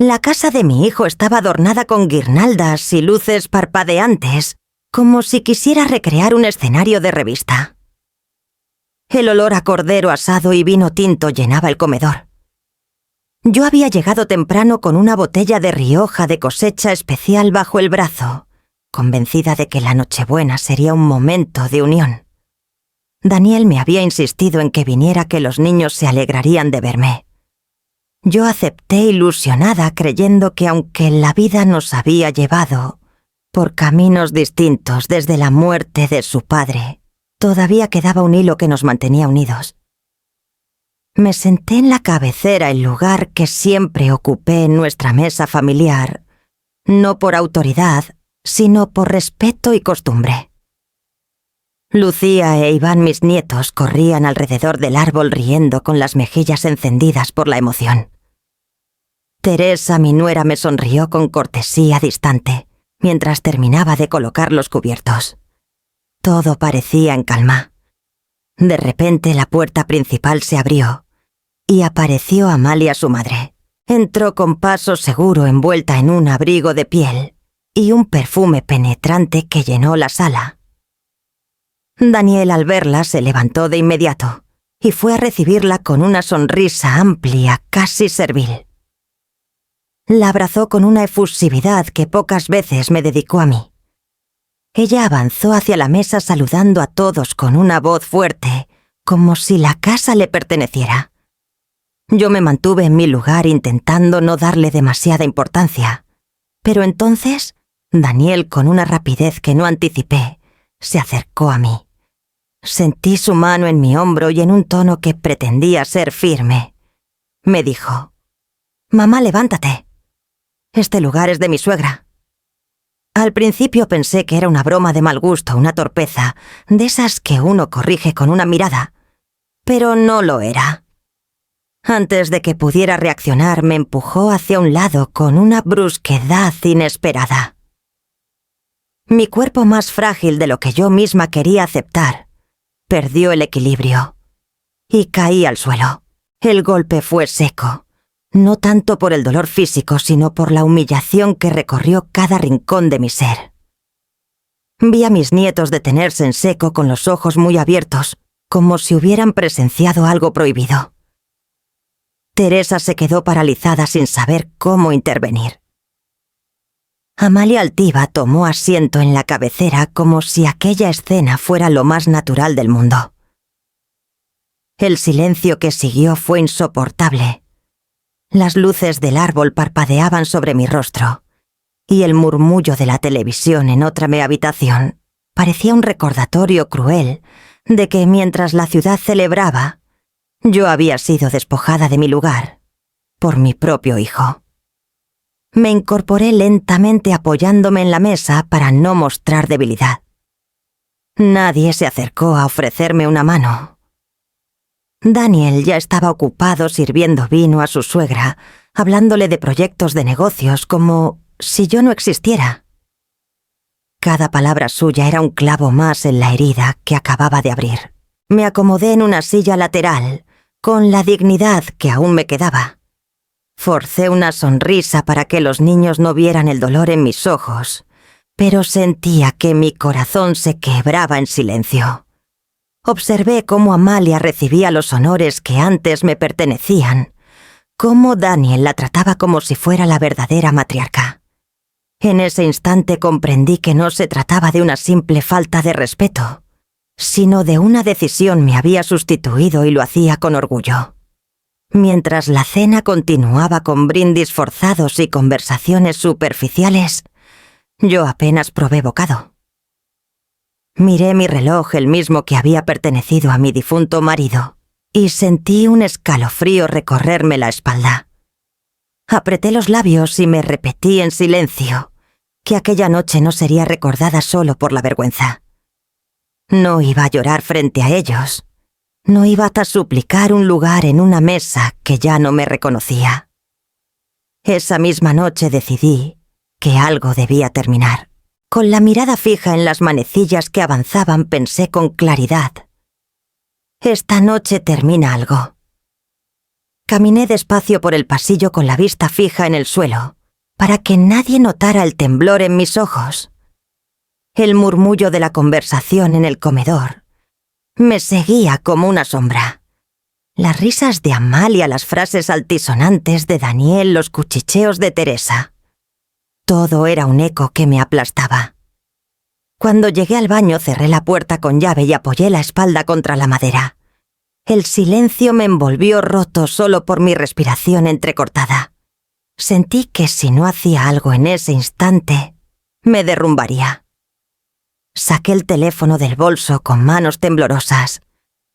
La casa de mi hijo estaba adornada con guirnaldas y luces parpadeantes, como si quisiera recrear un escenario de revista. El olor a cordero asado y vino tinto llenaba el comedor. Yo había llegado temprano con una botella de Rioja de cosecha especial bajo el brazo, convencida de que la Nochebuena sería un momento de unión. Daniel me había insistido en que viniera, que los niños se alegrarían de verme. Yo acepté ilusionada, creyendo que aunque la vida nos había llevado por caminos distintos desde la muerte de su padre, todavía quedaba un hilo que nos mantenía unidos. Me senté en la cabecera, el lugar que siempre ocupé en nuestra mesa familiar, no por autoridad, sino por respeto y costumbre. Lucía e Iván, mis nietos, corrían alrededor del árbol riendo con las mejillas encendidas por la emoción. Teresa, mi nuera, me sonrió con cortesía distante, mientras terminaba de colocar los cubiertos. Todo parecía en calma. De repente la puerta principal se abrió y apareció Amalia, su madre. Entró con paso seguro, envuelta en un abrigo de piel y un perfume penetrante que llenó la sala. Daniel, al verla, se levantó de inmediato y fue a recibirla con una sonrisa amplia, casi servil. La abrazó con una efusividad que pocas veces me dedicó a mí. Ella avanzó hacia la mesa saludando a todos con una voz fuerte, como si la casa le perteneciera. Yo me mantuve en mi lugar intentando no darle demasiada importancia, pero entonces Daniel, con una rapidez que no anticipé, se acercó a mí. Sentí su mano en mi hombro y en un tono que pretendía ser firme, me dijo: «Mamá, levántate. Este lugar es de mi suegra». Al principio pensé que era una broma de mal gusto, una torpeza, de esas que uno corrige con una mirada, pero no lo era. Antes de que pudiera reaccionar, me empujó hacia un lado con una brusquedad inesperada. Mi cuerpo, más frágil de lo que yo misma quería aceptar, perdió el equilibrio y caí al suelo. El golpe fue seco, no tanto por el dolor físico, sino por la humillación que recorrió cada rincón de mi ser. Vi a mis nietos detenerse en seco con los ojos muy abiertos, como si hubieran presenciado algo prohibido. Teresa se quedó paralizada sin saber cómo intervenir. Amalia, altiva, tomó asiento en la cabecera como si aquella escena fuera lo más natural del mundo. El silencio que siguió fue insoportable. Las luces del árbol parpadeaban sobre mi rostro, y el murmullo de la televisión en otra habitación parecía un recordatorio cruel de que mientras la ciudad celebraba, yo había sido despojada de mi lugar por mi propio hijo. Me incorporé lentamente apoyándome en la mesa para no mostrar debilidad. Nadie se acercó a ofrecerme una mano. Daniel ya estaba ocupado sirviendo vino a su suegra, hablándole de proyectos de negocios como si yo no existiera. Cada palabra suya era un clavo más en la herida que acababa de abrir. Me acomodé en una silla lateral, con la dignidad que aún me quedaba. Forcé una sonrisa para que los niños no vieran el dolor en mis ojos, pero sentía que mi corazón se quebraba en silencio. Observé cómo Amalia recibía los honores que antes me pertenecían, cómo Daniel la trataba como si fuera la verdadera matriarca. En ese instante comprendí que no se trataba de una simple falta de respeto, sino de una decisión me había sustituido y lo hacía con orgullo. Mientras la cena continuaba con brindis forzados y conversaciones superficiales, yo apenas probé bocado. Miré mi reloj, el mismo que había pertenecido a mi difunto marido, y sentí un escalofrío recorrerme la espalda. Apreté los labios y me repetí en silencio que aquella noche no sería recordada solo por la vergüenza. No iba a llorar frente a ellos. No iba a suplicar un lugar en una mesa que ya no me reconocía. Esa misma noche decidí que algo debía terminar. Con la mirada fija en las manecillas que avanzaban, pensé con claridad: esta noche termina algo. Caminé despacio por el pasillo con la vista fija en el suelo, para que nadie notara el temblor en mis ojos. El murmullo de la conversación en el comedor me seguía como una sombra. Las risas de Amalia, las frases altisonantes de Daniel, los cuchicheos de Teresa. Todo era un eco que me aplastaba. Cuando llegué al baño cerré la puerta con llave y apoyé la espalda contra la madera. El silencio me envolvió roto solo por mi respiración entrecortada. Sentí que si no hacía algo en ese instante, me derrumbaría. Saqué el teléfono del bolso con manos temblorosas,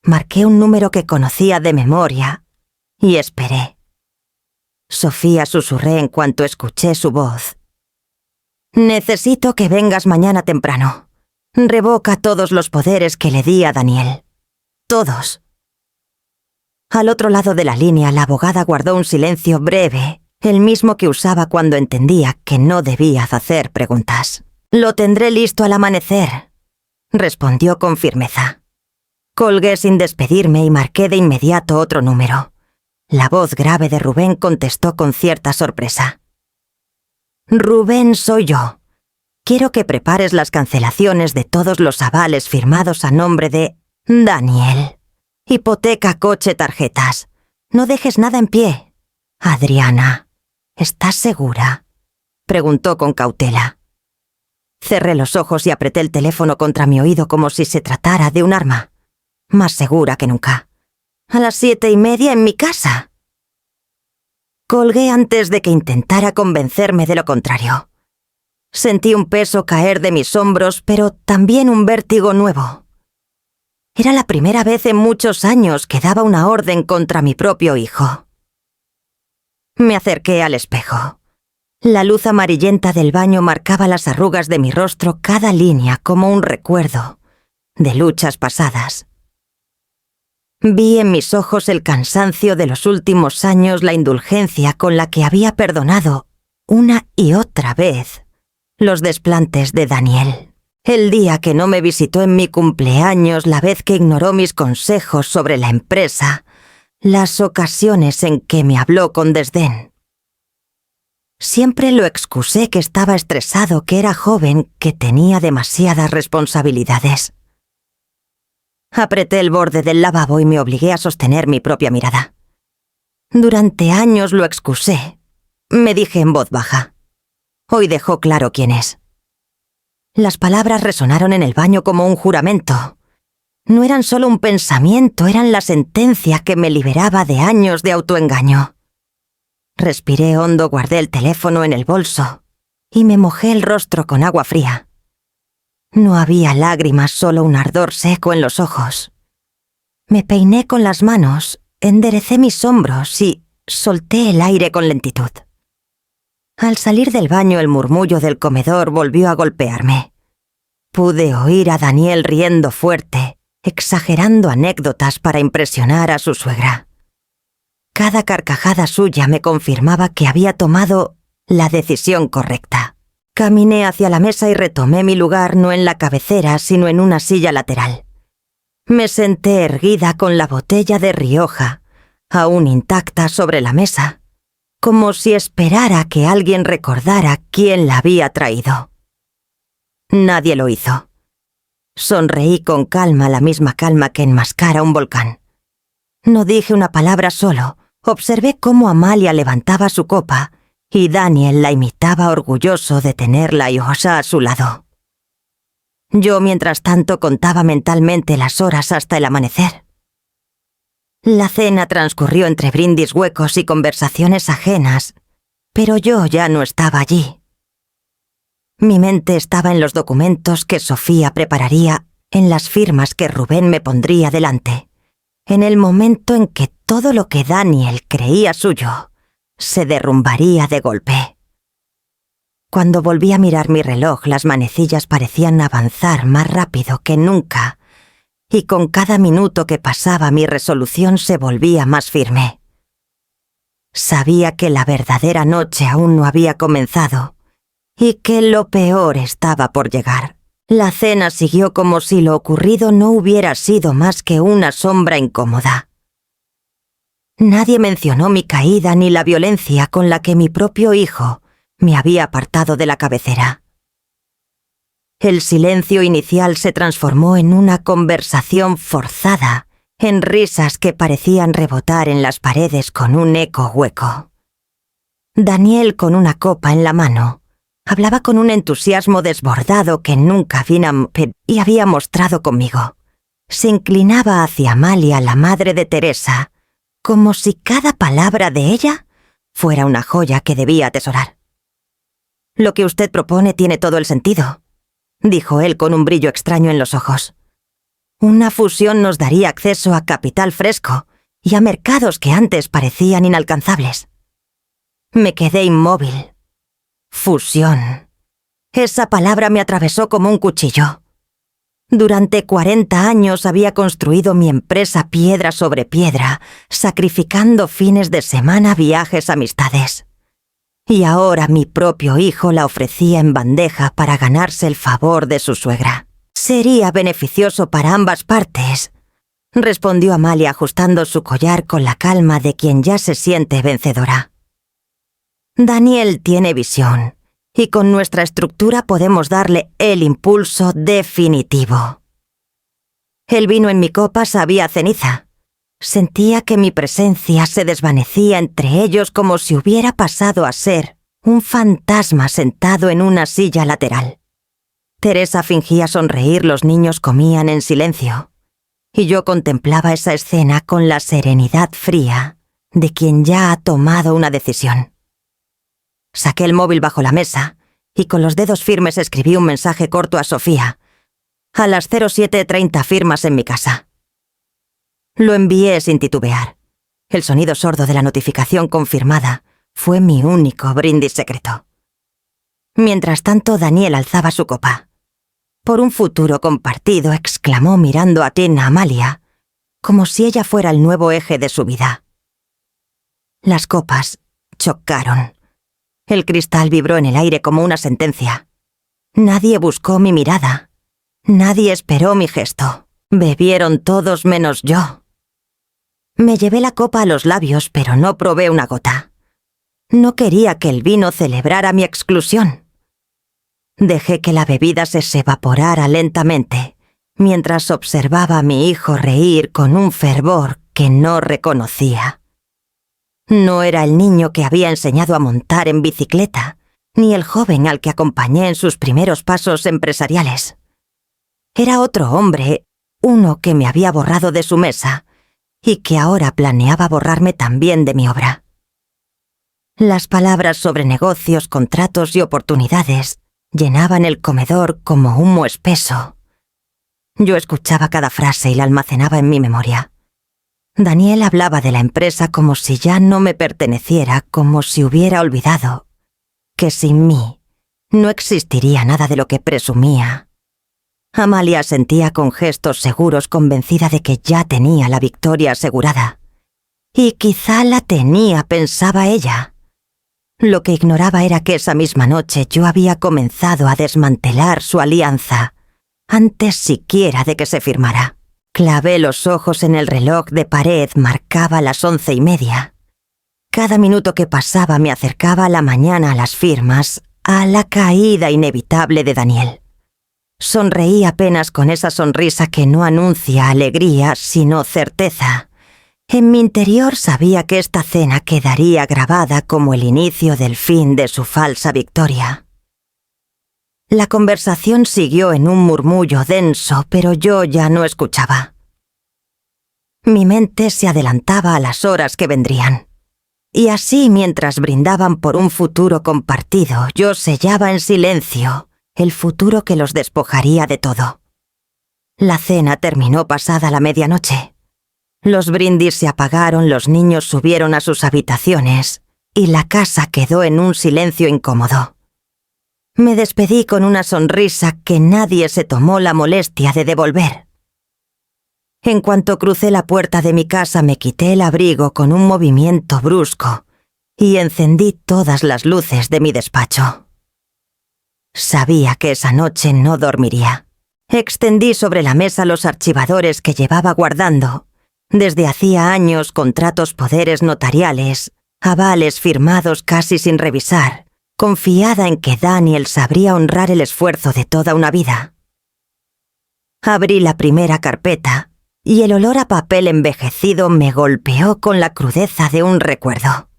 marqué un número que conocía de memoria y esperé. Sofía, susurré en cuanto escuché su voz. Necesito que vengas mañana temprano. Revoca todos los poderes que le di a Daniel. Todos. Al otro lado de la línea, la abogada guardó un silencio breve, el mismo que usaba cuando entendía que no debía hacer preguntas. Lo tendré listo al amanecer, respondió con firmeza. Colgué sin despedirme y marqué de inmediato otro número. La voz grave de Rubén contestó con cierta sorpresa. Rubén, soy yo. Quiero que prepares las cancelaciones de todos los avales firmados a nombre de Daniel. Hipoteca, coche, tarjetas. No dejes nada en pie. Adriana, ¿estás segura?, preguntó con cautela. Cerré los ojos y apreté el teléfono contra mi oído como si se tratara de un arma. Más segura que nunca. A las 7:30 en mi casa. Colgué antes de que intentara convencerme de lo contrario. Sentí un peso caer de mis hombros, pero también un vértigo nuevo. Era la primera vez en muchos años que daba una orden contra mi propio hijo. Me acerqué al espejo. La luz amarillenta del baño marcaba las arrugas de mi rostro, cada línea como un recuerdo de luchas pasadas. Vi en mis ojos el cansancio de los últimos años, la indulgencia con la que había perdonado una y otra vez los desplantes de Daniel. El día que no me visitó en mi cumpleaños, la vez que ignoró mis consejos sobre la empresa, las ocasiones en que me habló con desdén. Siempre lo excusé que estaba estresado, que era joven, que tenía demasiadas responsabilidades. Apreté el borde del lavabo y me obligué a sostener mi propia mirada. Durante años lo excusé. Me dije en voz baja. Hoy dejó claro quién es. Las palabras resonaron en el baño como un juramento. No eran solo un pensamiento, eran la sentencia que me liberaba de años de autoengaño. Respiré hondo, guardé el teléfono en el bolso y me mojé el rostro con agua fría. No había lágrimas, solo un ardor seco en los ojos. Me peiné con las manos, enderecé mis hombros y solté el aire con lentitud. Al salir del baño, el murmullo del comedor volvió a golpearme. Pude oír a Daniel riendo fuerte, exagerando anécdotas para impresionar a su suegra. Cada carcajada suya me confirmaba que había tomado la decisión correcta. Caminé hacia la mesa y retomé mi lugar no en la cabecera, sino en una silla lateral. Me senté erguida con la botella de Rioja, aún intacta sobre la mesa, como si esperara que alguien recordara quién la había traído. Nadie lo hizo. Sonreí con calma, la misma calma que enmascara un volcán. No dije una palabra, solo observé cómo Amalia levantaba su copa y Daniel la imitaba orgulloso de tenerla y Osa a su lado. Yo, mientras tanto, contaba mentalmente las horas hasta el amanecer. La cena transcurrió entre brindis huecos y conversaciones ajenas, pero yo ya no estaba allí. Mi mente estaba en los documentos que Sofía prepararía, en las firmas que Rubén me pondría delante, en el momento en que todo lo que Daniel creía suyo se derrumbaría de golpe. Cuando volví a mirar mi reloj, las manecillas parecían avanzar más rápido que nunca, y con cada minuto que pasaba mi resolución se volvía más firme. Sabía que la verdadera noche aún no había comenzado, y que lo peor estaba por llegar. La cena siguió como si lo ocurrido no hubiera sido más que una sombra incómoda. Nadie mencionó mi caída ni la violencia con la que mi propio hijo me había apartado de la cabecera. El silencio inicial se transformó en una conversación forzada, en risas que parecían rebotar en las paredes con un eco hueco. Daniel, con una copa en la mano, hablaba con un entusiasmo desbordado que nunca había mostrado conmigo. Se inclinaba hacia Amalia, la madre de Teresa, como si cada palabra de ella fuera una joya que debía atesorar. «Lo que usted propone tiene todo el sentido», dijo él con un brillo extraño en los ojos. «Una fusión nos daría acceso a capital fresco y a mercados que antes parecían inalcanzables». Me quedé inmóvil. Fusión. Esa palabra me atravesó como un cuchillo. Durante 40 años había construido mi empresa piedra sobre piedra, sacrificando fines de semana, viajes, amistades. Y ahora mi propio hijo la ofrecía en bandeja para ganarse el favor de su suegra. «Sería beneficioso para ambas partes», respondió Amalia ajustando su collar con la calma de quien ya se siente vencedora. «Daniel tiene visión, y con nuestra estructura podemos darle el impulso definitivo». El vino en mi copa sabía a ceniza. Sentía que mi presencia se desvanecía entre ellos como si hubiera pasado a ser un fantasma sentado en una silla lateral. Teresa fingía sonreír, los niños comían en silencio, y yo contemplaba esa escena con la serenidad fría de quien ya ha tomado una decisión. Saqué el móvil bajo la mesa y con los dedos firmes escribí un mensaje corto a Sofía. «A las 07:30 firmas en mi casa». Lo envié sin titubear. El sonido sordo de la notificación confirmada fue mi único brindis secreto. Mientras tanto, Daniel alzaba su copa. «Por un futuro compartido», exclamó mirando a Amalia, como si ella fuera el nuevo eje de su vida. Las copas chocaron. El cristal vibró en el aire como una sentencia. Nadie buscó mi mirada. Nadie esperó mi gesto. Bebieron todos menos yo. Me llevé la copa a los labios, pero no probé una gota. No quería que el vino celebrara mi exclusión. Dejé que la bebida se evaporara lentamente, mientras observaba a mi hijo reír con un fervor que no reconocía. No era el niño que había enseñado a montar en bicicleta, ni el joven al que acompañé en sus primeros pasos empresariales. Era otro hombre, uno que me había borrado de su mesa y que ahora planeaba borrarme también de mi obra. Las palabras sobre negocios, contratos y oportunidades llenaban el comedor como humo espeso. Yo escuchaba cada frase y la almacenaba en mi memoria. Daniel hablaba de la empresa como si ya no me perteneciera, como si hubiera olvidado que sin mí no existiría nada de lo que presumía. Amalia asentía con gestos seguros, convencida de que ya tenía la victoria asegurada. Y quizá la tenía, pensaba ella. Lo que ignoraba era que esa misma noche yo había comenzado a desmantelar su alianza, antes siquiera de que se firmara. Clavé los ojos en el reloj de pared, marcaba las 11:30. Cada minuto que pasaba me acercaba a la mañana, a las firmas, a la caída inevitable de Daniel. Sonreí apenas con esa sonrisa que no anuncia alegría, sino certeza. En mi interior sabía que esta cena quedaría grabada como el inicio del fin de su falsa victoria. La conversación siguió en un murmullo denso, pero yo ya no escuchaba. Mi mente se adelantaba a las horas que vendrían. Y así, mientras brindaban por un futuro compartido, yo sellaba en silencio el futuro que los despojaría de todo. La cena terminó pasada la medianoche. Los brindis se apagaron, los niños subieron a sus habitaciones y la casa quedó en un silencio incómodo. Me despedí con una sonrisa que nadie se tomó la molestia de devolver. En cuanto crucé la puerta de mi casa, me quité el abrigo con un movimiento brusco y encendí todas las luces de mi despacho. Sabía que esa noche no dormiría. Extendí sobre la mesa los archivadores que llevaba guardando Desde hacía años contratos poderes notariales, avales firmados casi sin revisar, confiada en que Daniel sabría honrar el esfuerzo de toda una vida. Abrí la primera carpeta y el olor a papel envejecido me golpeó con la crudeza de un recuerdo.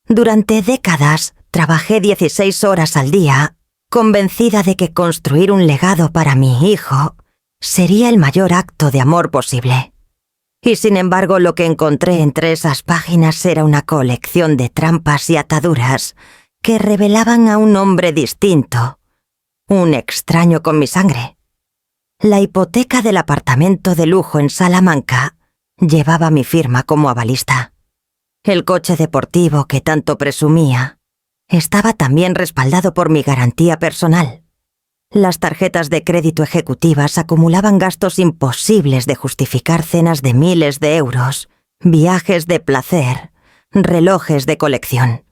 Durante décadas trabajé 16 horas al día, convencida de que construir un legado para mi hijo sería el mayor acto de amor posible. Y sin embargo, lo que encontré entre esas páginas era una colección de trampas y ataduras que revelaban a un hombre distinto, un extraño con mi sangre. La hipoteca del apartamento de lujo en Salamanca llevaba mi firma como avalista. El coche deportivo que tanto presumía estaba también respaldado por mi garantía personal. Las tarjetas de crédito ejecutivas acumulaban gastos imposibles de justificar, cenas de miles de euros, viajes de placer, relojes de colección.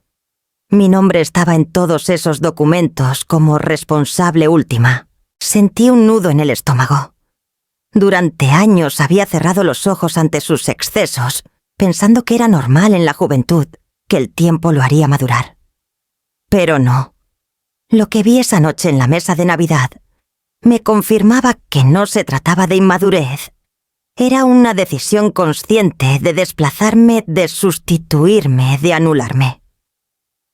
Mi nombre estaba en todos esos documentos como responsable última. Sentí un nudo en el estómago. Durante años había cerrado los ojos ante sus excesos, pensando que era normal en la juventud, que el tiempo lo haría madurar. Pero no. Lo que vi esa noche en la mesa de Navidad me confirmaba que no se trataba de inmadurez. Era una decisión consciente de desplazarme, de sustituirme, de anularme.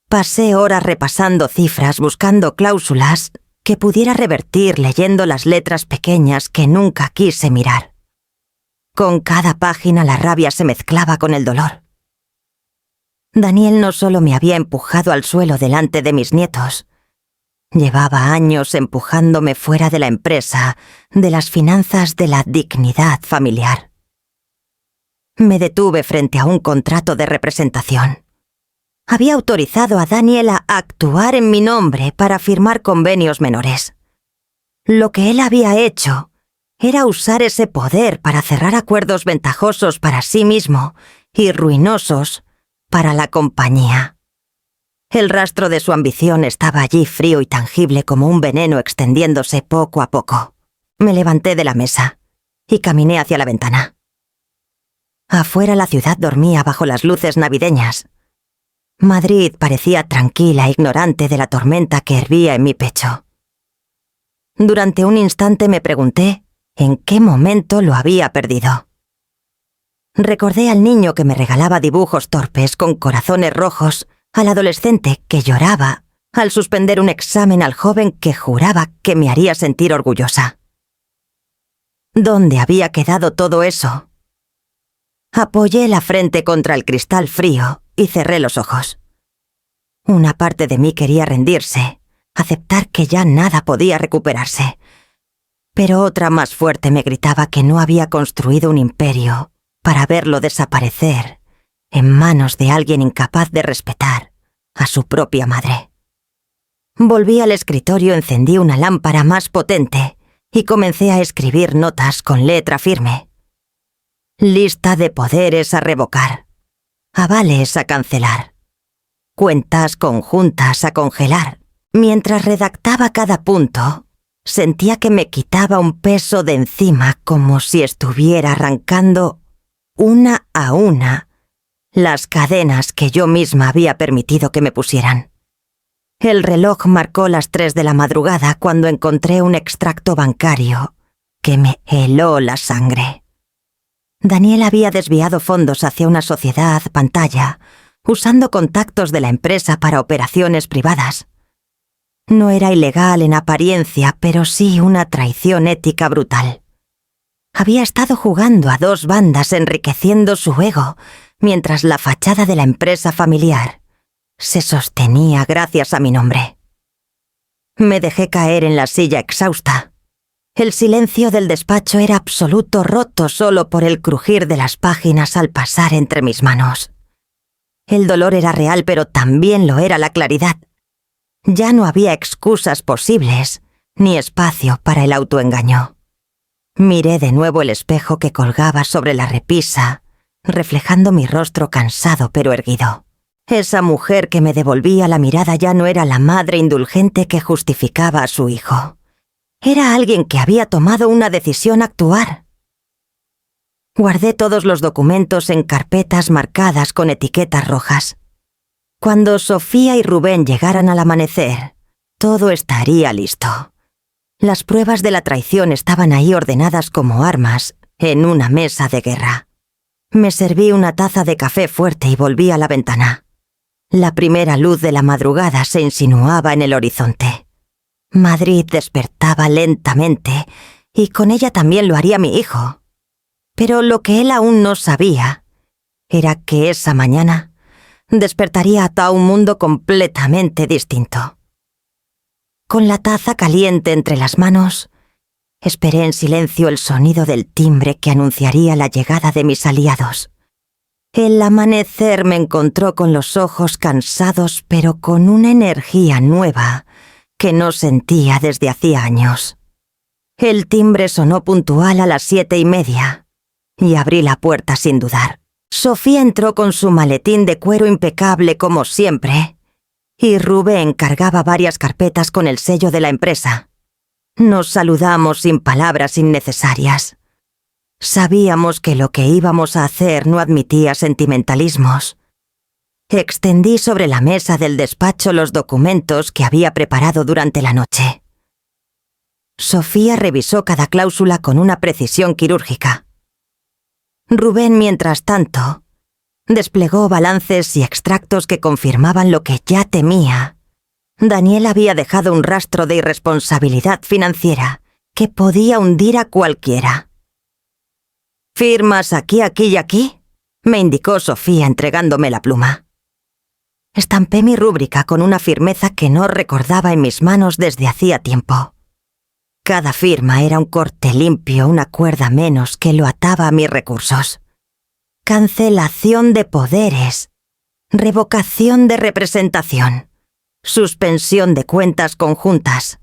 Pasé horas repasando cifras, buscando cláusulas que pudiera revertir leyendo las letras pequeñas que nunca quise mirar. Con cada página la rabia se mezclaba con el dolor. Daniel no solo me había empujado al suelo delante de mis nietos, llevaba años empujándome fuera de la empresa, de las finanzas, de la dignidad familiar. Me detuve frente a un contrato de representación. Había autorizado a Daniel a actuar en mi nombre para firmar convenios menores. Lo que él había hecho era usar ese poder para cerrar acuerdos ventajosos para sí mismo y ruinosos para la compañía. El rastro de su ambición estaba allí frío y tangible como un veneno extendiéndose poco a poco. Me levanté de la mesa y caminé hacia la ventana. Afuera la ciudad dormía bajo las luces navideñas. Madrid parecía tranquila, ignorante de la tormenta que hervía en mi pecho. Durante un instante me pregunté en qué momento lo había perdido. Recordé al niño que me regalaba dibujos torpes con corazones rojos, al adolescente que lloraba al suspender un examen, al joven que juraba que me haría sentir orgullosa. ¿Dónde había quedado todo eso? Apoyé la frente contra el cristal frío y cerré los ojos. Una parte de mí quería rendirse, aceptar que ya nada podía recuperarse. Pero otra más fuerte me gritaba que no había construido un imperio para verlo desaparecer en manos de alguien incapaz de respetar a su propia madre. Volví al escritorio, encendí una lámpara más potente y comencé a escribir notas con letra firme. Lista de poderes a revocar. Avales a cancelar. Cuentas conjuntas a congelar. Mientras redactaba cada punto, sentía que me quitaba un peso de encima como si estuviera arrancando, una a una, las cadenas que yo misma había permitido que me pusieran. El reloj marcó las 3 de la madrugada cuando encontré un extracto bancario que me heló la sangre. Daniel había desviado fondos hacia una sociedad pantalla, usando contactos de la empresa para operaciones privadas. No era ilegal en apariencia, pero sí una traición ética brutal. Había estado jugando a 2 bandas, enriqueciendo su ego, mientras la fachada de la empresa familiar se sostenía gracias a mi nombre. Me dejé caer en la silla exhausta. El silencio del despacho era absoluto, roto solo por el crujir de las páginas al pasar entre mis manos. El dolor era real, pero también lo era la claridad. Ya no había excusas posibles, ni espacio para el autoengaño. Miré de nuevo el espejo que colgaba sobre la repisa, reflejando mi rostro cansado pero erguido. Esa mujer que me devolvía la mirada ya no era la madre indulgente que justificaba a su hijo. Era alguien que había tomado una decisión a actuar. Guardé todos los documentos en carpetas marcadas con etiquetas rojas. Cuando Sofía y Rubén llegaran al amanecer, todo estaría listo. Las pruebas de la traición estaban ahí ordenadas como armas en una mesa de guerra. Me serví una taza de café fuerte y volví a la ventana. La primera luz de la madrugada se insinuaba en el horizonte. Madrid despertaba lentamente y con ella también lo haría mi hijo. Pero lo que él aún no sabía era que esa mañana despertaría a un mundo completamente distinto. Con la taza caliente entre las manos, esperé en silencio el sonido del timbre que anunciaría la llegada de mis aliados. El amanecer me encontró con los ojos cansados, pero con una energía nueva que no sentía desde hacía años. El timbre sonó puntual a las 7:30 y abrí la puerta sin dudar. Sofía entró con su maletín de cuero impecable como siempre, y Rubén cargaba varias carpetas con el sello de la empresa. Nos saludamos sin palabras innecesarias. Sabíamos que lo que íbamos a hacer no admitía sentimentalismos. Extendí sobre la mesa del despacho los documentos que había preparado durante la noche. Sofía revisó cada cláusula con una precisión quirúrgica. Rubén, mientras tanto, desplegó balances y extractos que confirmaban lo que ya temía. Daniel había dejado un rastro de irresponsabilidad financiera que podía hundir a cualquiera. «¿Firmas aquí, aquí y aquí?», me indicó Sofía entregándome la pluma. Estampé mi rúbrica con una firmeza que no recordaba en mis manos desde hacía tiempo. Cada firma era un corte limpio, una cuerda menos que lo ataba a mis recursos. Cancelación de poderes, revocación de representación, suspensión de cuentas conjuntas.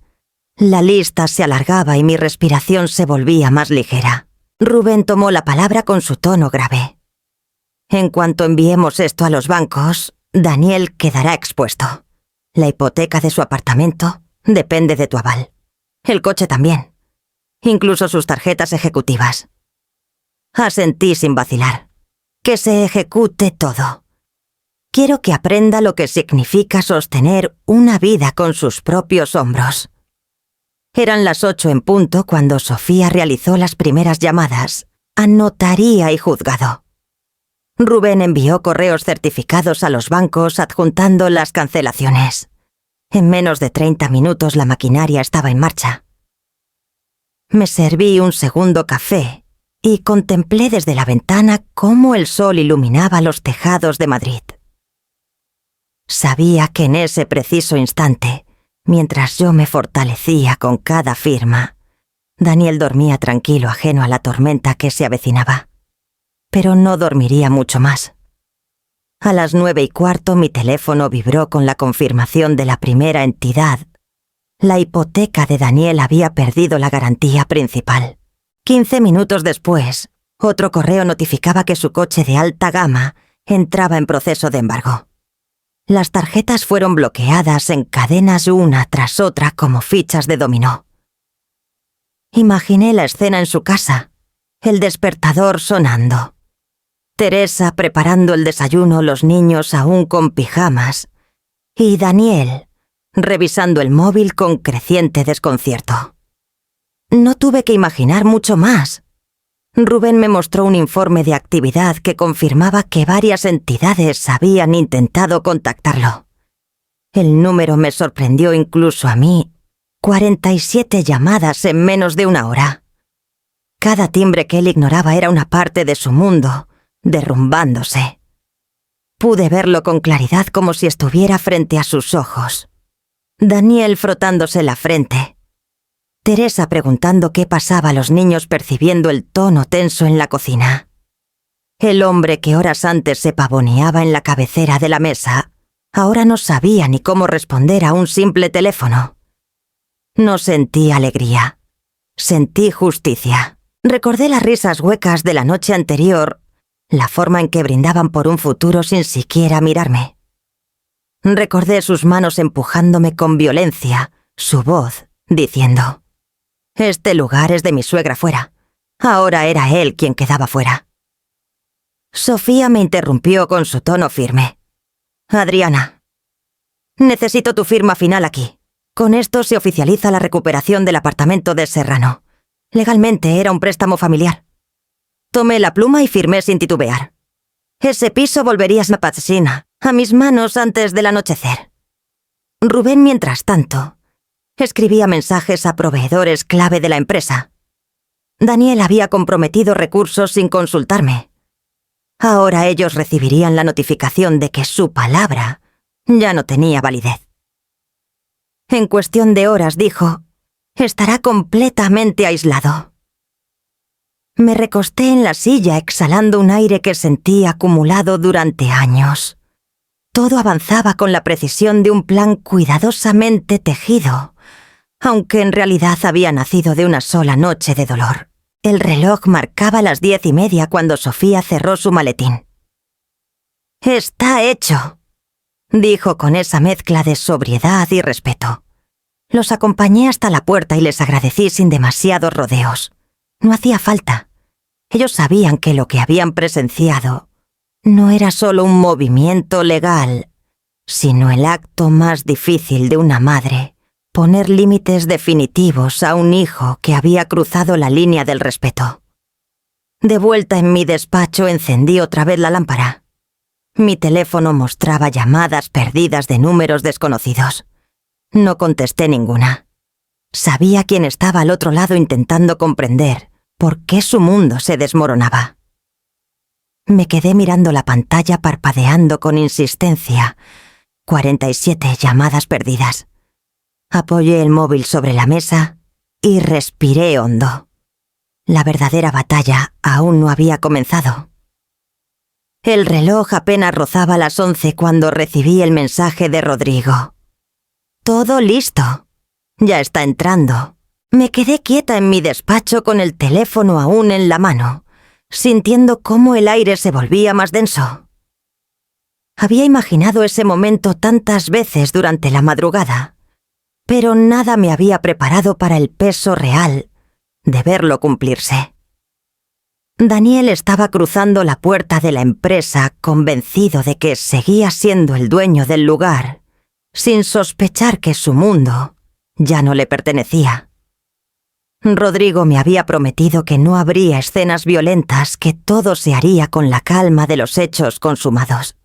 La lista se alargaba y mi respiración se volvía más ligera. Rubén tomó la palabra con su tono grave. «En cuanto enviemos esto a los bancos, Daniel quedará expuesto. La hipoteca de su apartamento depende de tu aval. El coche también. Incluso sus tarjetas ejecutivas». Asentí sin vacilar. «Que se ejecute todo. Quiero que aprenda lo que significa sostener una vida con sus propios hombros». Eran las 8 en punto cuando Sofía realizó las primeras llamadas a notaría y juzgado. Rubén envió correos certificados a los bancos adjuntando las cancelaciones. En menos de 30 minutos la maquinaria estaba en marcha. Me serví un segundo café y contemplé desde la ventana cómo el sol iluminaba los tejados de Madrid. Sabía que en ese preciso instante, mientras yo me fortalecía con cada firma, Daniel dormía tranquilo, ajeno a la tormenta que se avecinaba. Pero no dormiría mucho más. A las 9:15 mi teléfono vibró con la confirmación de la primera entidad. La hipoteca de Daniel había perdido la garantía principal. 15 minutos después, otro correo notificaba que su coche de alta gama entraba en proceso de embargo. Las tarjetas fueron bloqueadas en cadenas una tras otra como fichas de dominó. Imaginé la escena en su casa, el despertador sonando. Teresa preparando el desayuno, los niños aún con pijamas, y Daniel revisando el móvil con creciente desconcierto. No tuve que imaginar mucho más. Rubén me mostró un informe de actividad que confirmaba que varias entidades habían intentado contactarlo. El número me sorprendió incluso a mí. 47 llamadas en menos de una hora. Cada timbre que él ignoraba era una parte de su mundo, derrumbándose. Pude verlo con claridad como si estuviera frente a sus ojos. Daniel frotándose la frente. Teresa preguntando qué pasaba a los niños percibiendo el tono tenso en la cocina. El hombre que horas antes se pavoneaba en la cabecera de la mesa, ahora no sabía ni cómo responder a un simple teléfono. No sentí alegría. Sentí justicia. Recordé las risas huecas de la noche anterior, la forma en que brindaban por un futuro sin siquiera mirarme. Recordé sus manos empujándome con violencia, su voz diciendo: «Este lugar es de mi suegra fuera. Ahora era él quien quedaba fuera. Sofía me interrumpió con su tono firme. Adriana, necesito tu firma final aquí. Con esto se oficializa la recuperación del apartamento de Serrano. Legalmente era un préstamo familiar. Tomé la pluma y firmé sin titubear. Ese piso volvería a Patsina, a mis manos antes del anochecer. Rubén, mientras tanto, escribía mensajes a proveedores clave de la empresa. Daniel había comprometido recursos sin consultarme. Ahora ellos recibirían la notificación de que su palabra ya no tenía validez. En cuestión de horas, dijo, estará completamente aislado. Me recosté en la silla exhalando un aire que sentí acumulado durante años. Todo avanzaba con la precisión de un plan cuidadosamente tejido, aunque en realidad había nacido de una sola noche de dolor. El reloj marcaba las 10:30 cuando Sofía cerró su maletín. «Está hecho», dijo con esa mezcla de sobriedad y respeto. Los acompañé hasta la puerta y les agradecí sin demasiados rodeos. No hacía falta. Ellos sabían que lo que habían presenciado no era solo un movimiento legal, sino el acto más difícil de una madre, poner límites definitivos a un hijo que había cruzado la línea del respeto. De vuelta en mi despacho encendí otra vez la lámpara. Mi teléfono mostraba llamadas perdidas de números desconocidos. No contesté ninguna. Sabía quién estaba al otro lado intentando comprender por qué su mundo se desmoronaba. Me quedé mirando la pantalla parpadeando con insistencia. 47 llamadas perdidas. Apoyé el móvil sobre la mesa y respiré hondo. La verdadera batalla aún no había comenzado. El reloj apenas rozaba las 11 cuando recibí el mensaje de Rodrigo. «Todo listo. Ya está entrando». Me quedé quieta en mi despacho con el teléfono aún en la mano, sintiendo cómo el aire se volvía más denso. Había imaginado ese momento tantas veces durante la madrugada, pero nada me había preparado para el peso real de verlo cumplirse. Daniel estaba cruzando la puerta de la empresa convencido de que seguía siendo el dueño del lugar, sin sospechar que su mundo ya no le pertenecía. Rodrigo me había prometido que no habría escenas violentas, que todo se haría con la calma de los hechos consumados.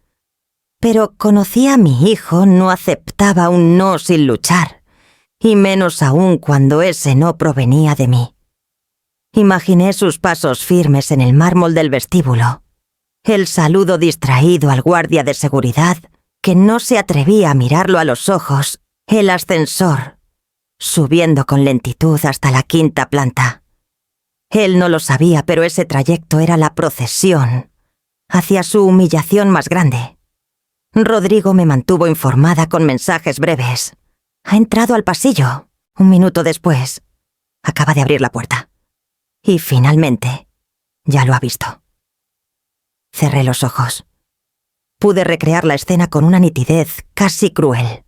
Pero conocía a mi hijo, no aceptaba un no sin luchar, y menos aún cuando ese no provenía de mí. Imaginé sus pasos firmes en el mármol del vestíbulo, el saludo distraído al guardia de seguridad, que no se atrevía a mirarlo a los ojos, el ascensor, subiendo con lentitud hasta la 5ª planta. Él no lo sabía, pero ese trayecto era la procesión hacia su humillación más grande. Rodrigo me mantuvo informada con mensajes breves. Ha entrado al pasillo. 1 minuto después, acaba de abrir la puerta. Y finalmente, ya lo ha visto. Cerré los ojos. Pude recrear la escena con una nitidez casi cruel.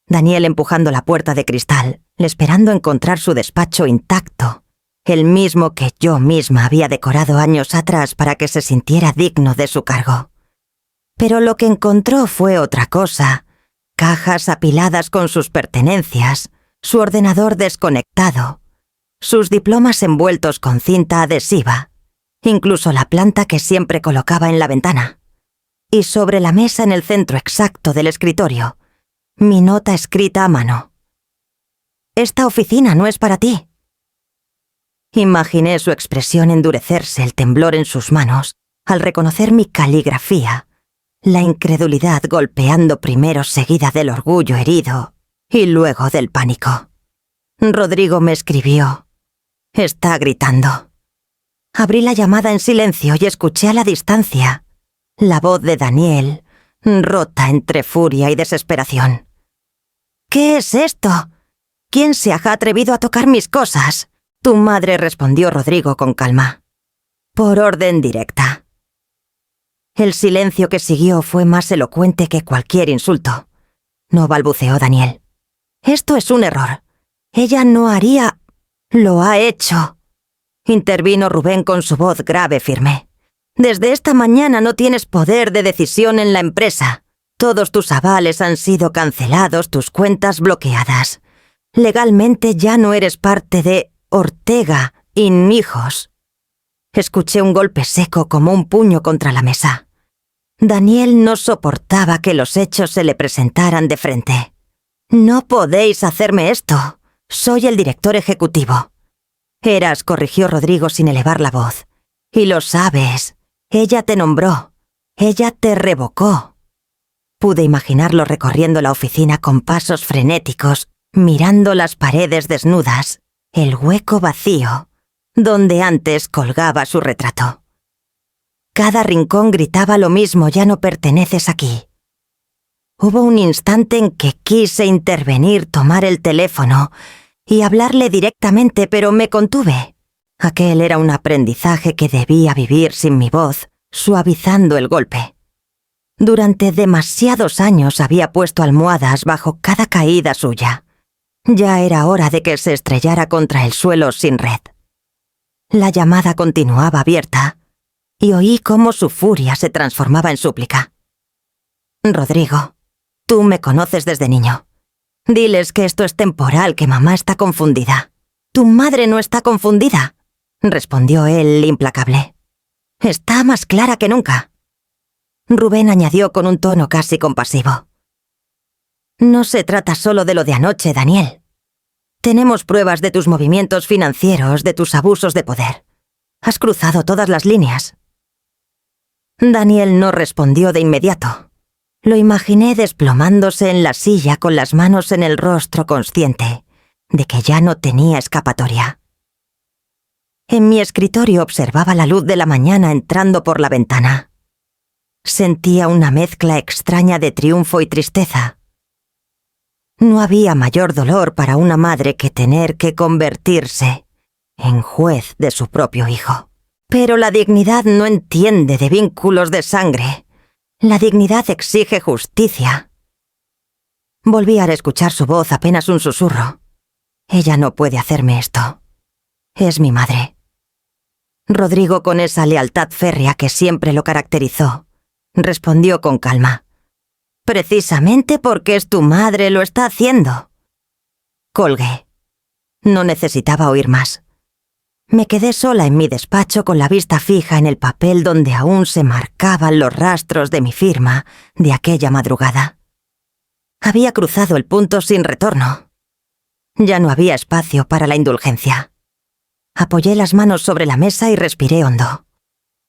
Daniel empujando la puerta de cristal, esperando encontrar su despacho intacto, el mismo que yo misma había decorado años atrás para que se sintiera digno de su cargo. Pero lo que encontró fue otra cosa: cajas apiladas con sus pertenencias, su ordenador desconectado, sus diplomas envueltos con cinta adhesiva, incluso la planta que siempre colocaba en la ventana. Y sobre la mesa en el centro exacto del escritorio, mi nota escrita a mano. «Esta oficina no es para ti». Imaginé su expresión endurecerse, el temblor en sus manos, al reconocer mi caligrafía, la incredulidad golpeando primero seguida del orgullo herido y luego del pánico. Rodrigo me escribió: «Está gritando». Abrí la llamada en silencio y escuché a la distancia la voz de Daniel, rota entre furia y desesperación. «¿Qué es esto? ¿Quién se ha atrevido a tocar mis cosas?». «Tu madre», respondió Rodrigo con calma. «Por orden directa». El silencio que siguió fue más elocuente que cualquier insulto. No balbuceó Daniel. «Esto es un error. Ella no haría...». «Lo ha hecho». intervino Rubén con su voz grave firme. Desde esta mañana no tienes poder de decisión en la empresa. Todos tus avales han sido cancelados, tus cuentas bloqueadas. Legalmente ya no eres parte de Ortega y Hijos. Escuché un golpe seco como un puño contra la mesa. Daniel no soportaba que los hechos se le presentaran de frente. «No podéis hacerme esto. Soy el director ejecutivo». «Eras», corrigió Rodrigo sin elevar la voz. «Y lo sabes. Ella te nombró. Ella te revocó». Pude imaginarlo recorriendo la oficina con pasos frenéticos, mirando las paredes desnudas, el hueco vacío, donde antes colgaba su retrato. Cada rincón gritaba lo mismo: «Ya no perteneces aquí». Hubo un instante en que quise intervenir, tomar el teléfono y hablarle directamente, pero me contuve. Aquel era un aprendizaje que debía vivir sin mi voz, suavizando el golpe. Durante demasiados años había puesto almohadas bajo cada caída suya. Ya era hora de que se estrellara contra el suelo sin red. La llamada continuaba abierta y oí cómo su furia se transformaba en súplica. «Rodrigo, tú me conoces desde niño. Diles que esto es temporal, que mamá está confundida». «Tu madre no está confundida», respondió él implacable. «Está más clara que nunca». Rubén añadió con un tono casi compasivo. «No se trata solo de lo de anoche, Daniel. Tenemos pruebas de tus movimientos financieros, de tus abusos de poder. Has cruzado todas las líneas». Daniel no respondió de inmediato. Lo imaginé desplomándose en la silla con las manos en el rostro, consciente de que ya no tenía escapatoria. En mi escritorio observaba la luz de la mañana entrando por la ventana. Sentía una mezcla extraña de triunfo y tristeza. No había mayor dolor para una madre que tener que convertirse en juez de su propio hijo. Pero la dignidad no entiende de vínculos de sangre. La dignidad exige justicia. Volví a escuchar su voz, apenas un susurro. «Ella no puede hacerme esto. Es mi madre». Rodrigo, con esa lealtad férrea que siempre lo caracterizó, respondió con calma: «Precisamente porque es tu madre lo está haciendo». Colgué. No necesitaba oír más. Me quedé sola en mi despacho con la vista fija en el papel donde aún se marcaban los rastros de mi firma de aquella madrugada. Había cruzado el punto sin retorno. Ya no había espacio para la indulgencia. Apoyé las manos sobre la mesa y respiré hondo.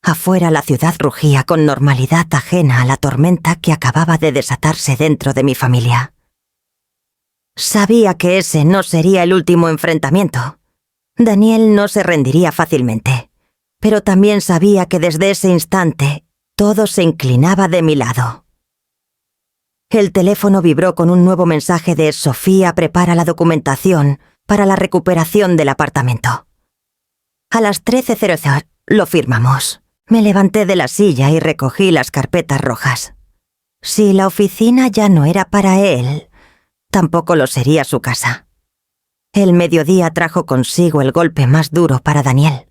Afuera la ciudad rugía con normalidad ajena a la tormenta que acababa de desatarse dentro de mi familia. Sabía que ese no sería el último enfrentamiento. Daniel no se rendiría fácilmente, pero también sabía que desde ese instante todo se inclinaba de mi lado. El teléfono vibró con un nuevo mensaje de «Sofía prepara la documentación para la recuperación del apartamento». A las 13:00 lo firmamos. Me levanté de la silla y recogí las carpetas rojas. Si la oficina ya no era para él, tampoco lo sería su casa. El mediodía trajo consigo el golpe más duro para Daniel.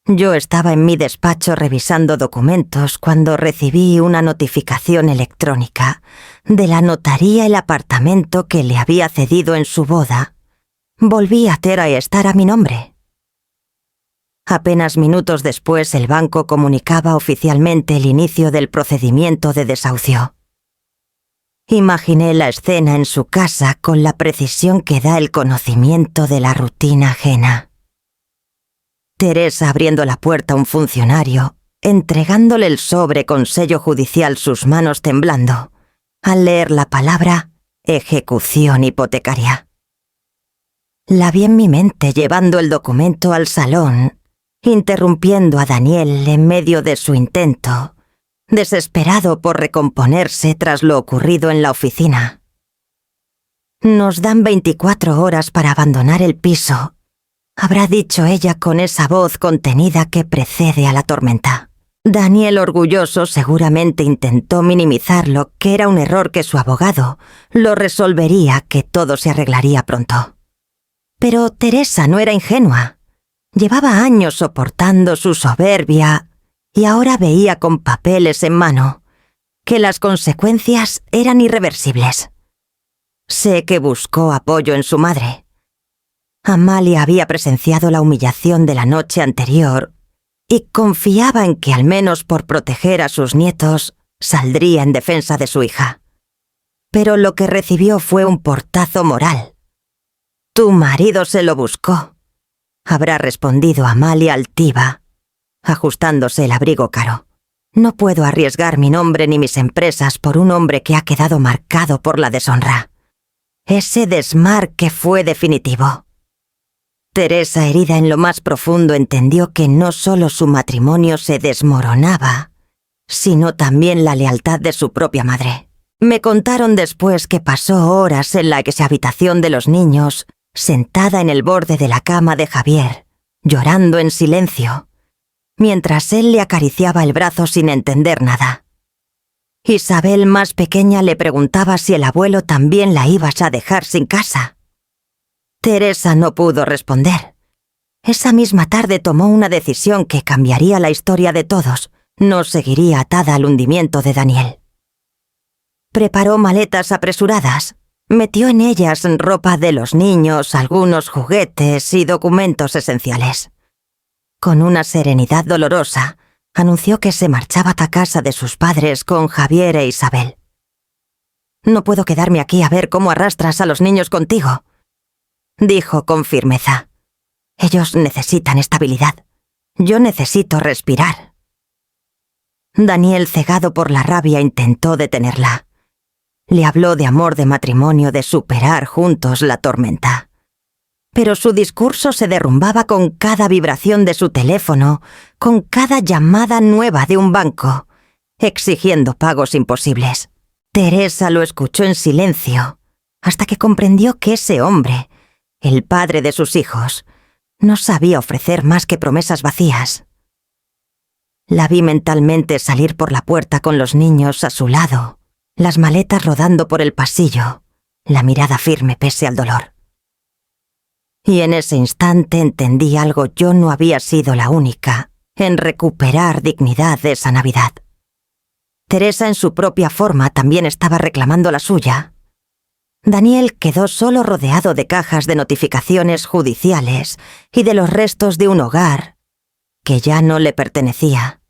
Yo estaba en mi despacho revisando documentos cuando recibí una notificación electrónica de la notaría. El apartamento que le había cedido en su boda volvía a estar a mi nombre. Apenas minutos después, el banco comunicaba oficialmente el inicio del procedimiento de desahucio. Imaginé la escena en su casa con la precisión que da el conocimiento de la rutina ajena. Teresa abriendo la puerta a un funcionario, entregándole el sobre con sello judicial, sus manos temblando, al leer la palabra «ejecución hipotecaria». La vi en mi mente llevando el documento al salón, interrumpiendo a Daniel en medio de su intento, desesperado por recomponerse tras lo ocurrido en la oficina. «Nos dan 24 horas para abandonar el piso», habrá dicho ella con esa voz contenida que precede a la tormenta. Daniel, orgulloso, seguramente intentó minimizarlo, que era un error que su abogado lo resolvería, que todo se arreglaría pronto. Pero Teresa no era ingenua. Llevaba años soportando su soberbia y ahora veía con papeles en mano que las consecuencias eran irreversibles. Sé que buscó apoyo en su madre. Amalia había presenciado la humillación de la noche anterior y confiaba en que al menos por proteger a sus nietos saldría en defensa de su hija. Pero lo que recibió fue un portazo moral. «Tu marido se lo buscó», habrá respondido Amalia altiva, ajustándose el abrigo caro. «No puedo arriesgar mi nombre ni mis empresas por un hombre que ha quedado marcado por la deshonra. Ese desmarque fue definitivo». Teresa, herida en lo más profundo, entendió que no solo su matrimonio se desmoronaba, sino también la lealtad de su propia madre. Me contaron después que pasó horas en la habitación de los niños, sentada en el borde de la cama de Javier, llorando en silencio, mientras él le acariciaba el brazo sin entender nada. Isabel, más pequeña, le preguntaba si el abuelo también la ibas a dejar sin casa. Teresa no pudo responder. Esa misma tarde tomó una decisión que cambiaría la historia de todos. No seguiría atada al hundimiento de Daniel. Preparó maletas apresuradas. Metió en ellas ropa de los niños, algunos juguetes y documentos esenciales. Con una serenidad dolorosa, anunció que se marchaba a casa de sus padres con Javier e Isabel. «No puedo quedarme aquí a ver cómo arrastras a los niños contigo», dijo con firmeza. «Ellos necesitan estabilidad. Yo necesito respirar». Daniel, cegado por la rabia, intentó detenerla. Le habló de amor, de matrimonio, de superar juntos la tormenta. Pero su discurso se derrumbaba con cada vibración de su teléfono, con cada llamada nueva de un banco, exigiendo pagos imposibles. Teresa lo escuchó en silencio, hasta que comprendió que ese hombre, el padre de sus hijos, no sabía ofrecer más que promesas vacías. La vi mentalmente salir por la puerta con los niños a su lado, las maletas rodando por el pasillo, la mirada firme pese al dolor. Y en ese instante entendí algo: yo no había sido la única en recuperar dignidad de esa Navidad. Teresa, en su propia forma, también estaba reclamando la suya. Daniel quedó solo, rodeado de cajas de notificaciones judiciales y de los restos de un hogar que ya no le pertenecía.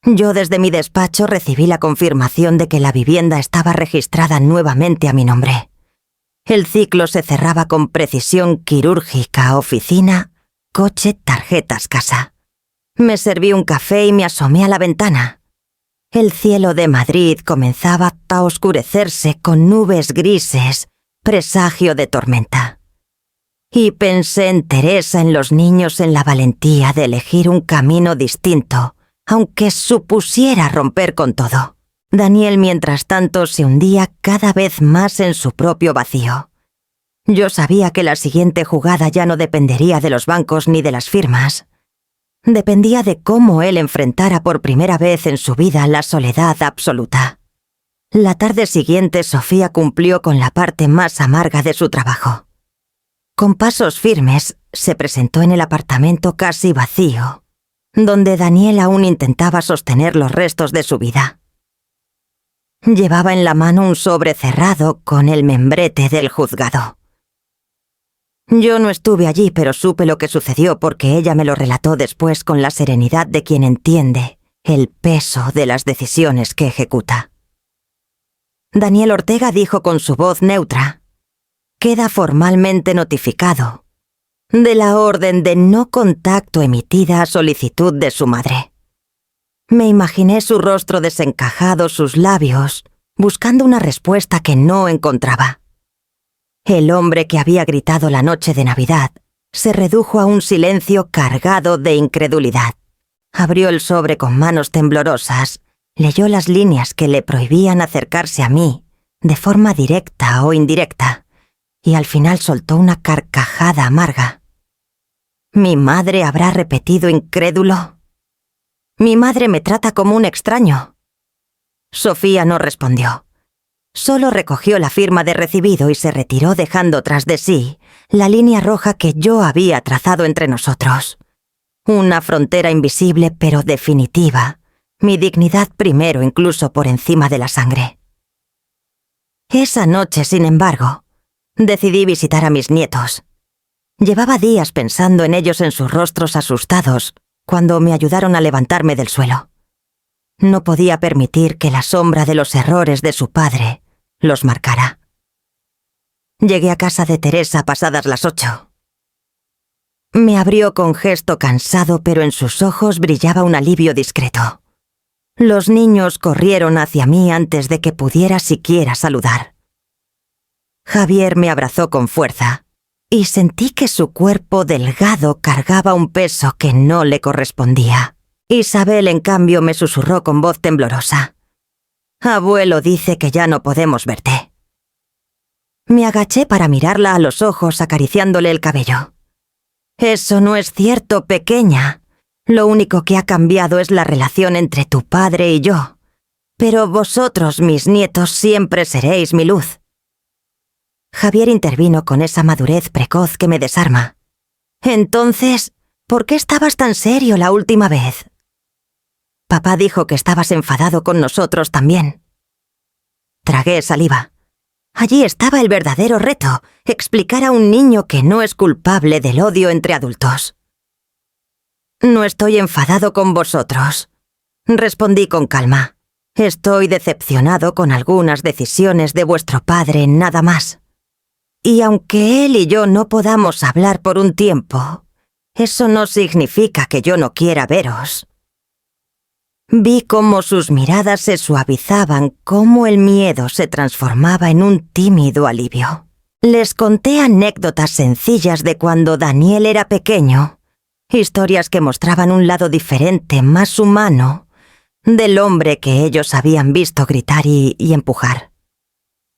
Yo, desde mi despacho, recibí la confirmación de que la vivienda estaba registrada nuevamente a mi nombre. El ciclo se cerraba con precisión quirúrgica: oficina, coche, tarjetas, casa. Me serví un café y me asomé a la ventana. El cielo de Madrid comenzaba a oscurecerse con nubes grises, presagio de tormenta. Y pensé en Teresa, en los niños, en la valentía de elegir un camino distinto, aunque supusiera romper con todo. Daniel, mientras tanto, se hundía cada vez más en su propio vacío. Yo sabía que la siguiente jugada ya no dependería de los bancos ni de las firmas. Dependía de cómo él enfrentara por primera vez en su vida la soledad absoluta. La tarde siguiente, Sofía cumplió con la parte más amarga de su trabajo. Con pasos firmes, se presentó en el apartamento casi vacío, donde Daniel aún intentaba sostener los restos de su vida. Llevaba en la mano un sobre cerrado con el membrete del juzgado. Yo no estuve allí, pero supe lo que sucedió porque ella me lo relató después con la serenidad de quien entiende el peso de las decisiones que ejecuta. Daniel Ortega dijo con su voz neutra: «Queda formalmente notificado de la orden de no contacto emitida a solicitud de su madre». Me imaginé su rostro desencajado, sus labios, buscando una respuesta que no encontraba. El hombre que había gritado la noche de Navidad se redujo a un silencio cargado de incredulidad. Abrió el sobre con manos temblorosas, leyó las líneas que le prohibían acercarse a mí, de forma directa o indirecta, y al final soltó una carcajada amarga. ¿Mi madre habrá repetido incrédulo? «Mi madre me trata como un extraño». Sofía no respondió. Solo recogió la firma de recibido y se retiró, dejando tras de sí la línea roja que yo había trazado entre nosotros. Una frontera invisible pero definitiva. Mi dignidad primero, incluso por encima de la sangre. Esa noche, sin embargo, decidí visitar a mis nietos. Llevaba días pensando en ellos en sus rostros asustados, cuando me ayudaron a levantarme del suelo. No podía permitir que la sombra de los errores de su padre los marcara. Llegué a casa de Teresa pasadas las 8. Me abrió con gesto cansado, pero en sus ojos brillaba un alivio discreto. Los niños corrieron hacia mí antes de que pudiera siquiera saludar. Javier me abrazó con fuerza, y sentí que su cuerpo delgado cargaba un peso que no le correspondía. Isabel, en cambio, me susurró con voz temblorosa: «Abuelo dice que ya no podemos verte». Me agaché para mirarla a los ojos, acariciándole el cabello. «Eso no es cierto, pequeña. Lo único que ha cambiado es la relación entre tu padre y yo. Pero vosotros, mis nietos, siempre seréis mi luz». Javier intervino con esa madurez precoz que me desarma. «Entonces, ¿por qué estabas tan serio la última vez?» «Papá dijo que estabas enfadado con nosotros también». Tragué saliva. Allí estaba el verdadero reto: explicar a un niño que no es culpable del odio entre adultos. «No estoy enfadado con vosotros», respondí con calma. «Estoy decepcionado con algunas decisiones de vuestro padre, nada más. Y aunque él y yo no podamos hablar por un tiempo, eso no significa que yo no quiera veros». Vi cómo sus miradas se suavizaban, cómo el miedo se transformaba en un tímido alivio. Les conté anécdotas sencillas de cuando Daniel era pequeño, historias que mostraban un lado diferente, más humano, del hombre que ellos habían visto gritar y empujar.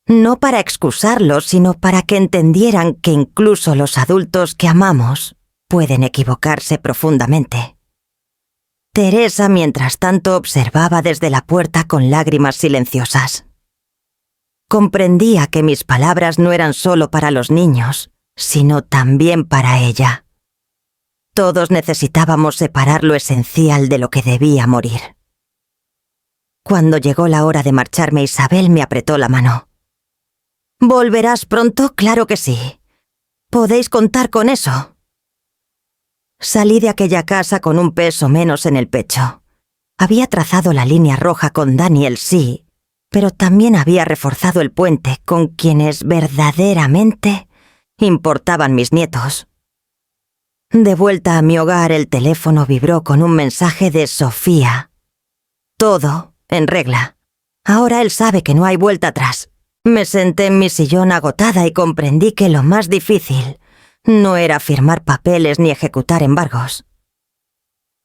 No para excusarlos, sino para que entendieran que incluso los adultos que amamos pueden equivocarse profundamente. Teresa, mientras tanto, observaba desde la puerta con lágrimas silenciosas. Comprendía que mis palabras no eran solo para los niños, sino también para ella. Todos necesitábamos separar lo esencial de lo que debía morir. Cuando llegó la hora de marcharme, Isabel me apretó la mano. «¿Volverás pronto? Claro que sí. Podéis contar con eso». Salí de aquella casa con un peso menos en el pecho. Había trazado la línea roja con Daniel, sí, pero también había reforzado el puente con quienes verdaderamente importaban mis nietos. De vuelta a mi hogar, el teléfono vibró con un mensaje de Sofía. Todo en regla. Ahora él sabe que no hay vuelta atrás. Me senté en mi sillón agotada y comprendí que lo más difícil no era firmar papeles ni ejecutar embargos.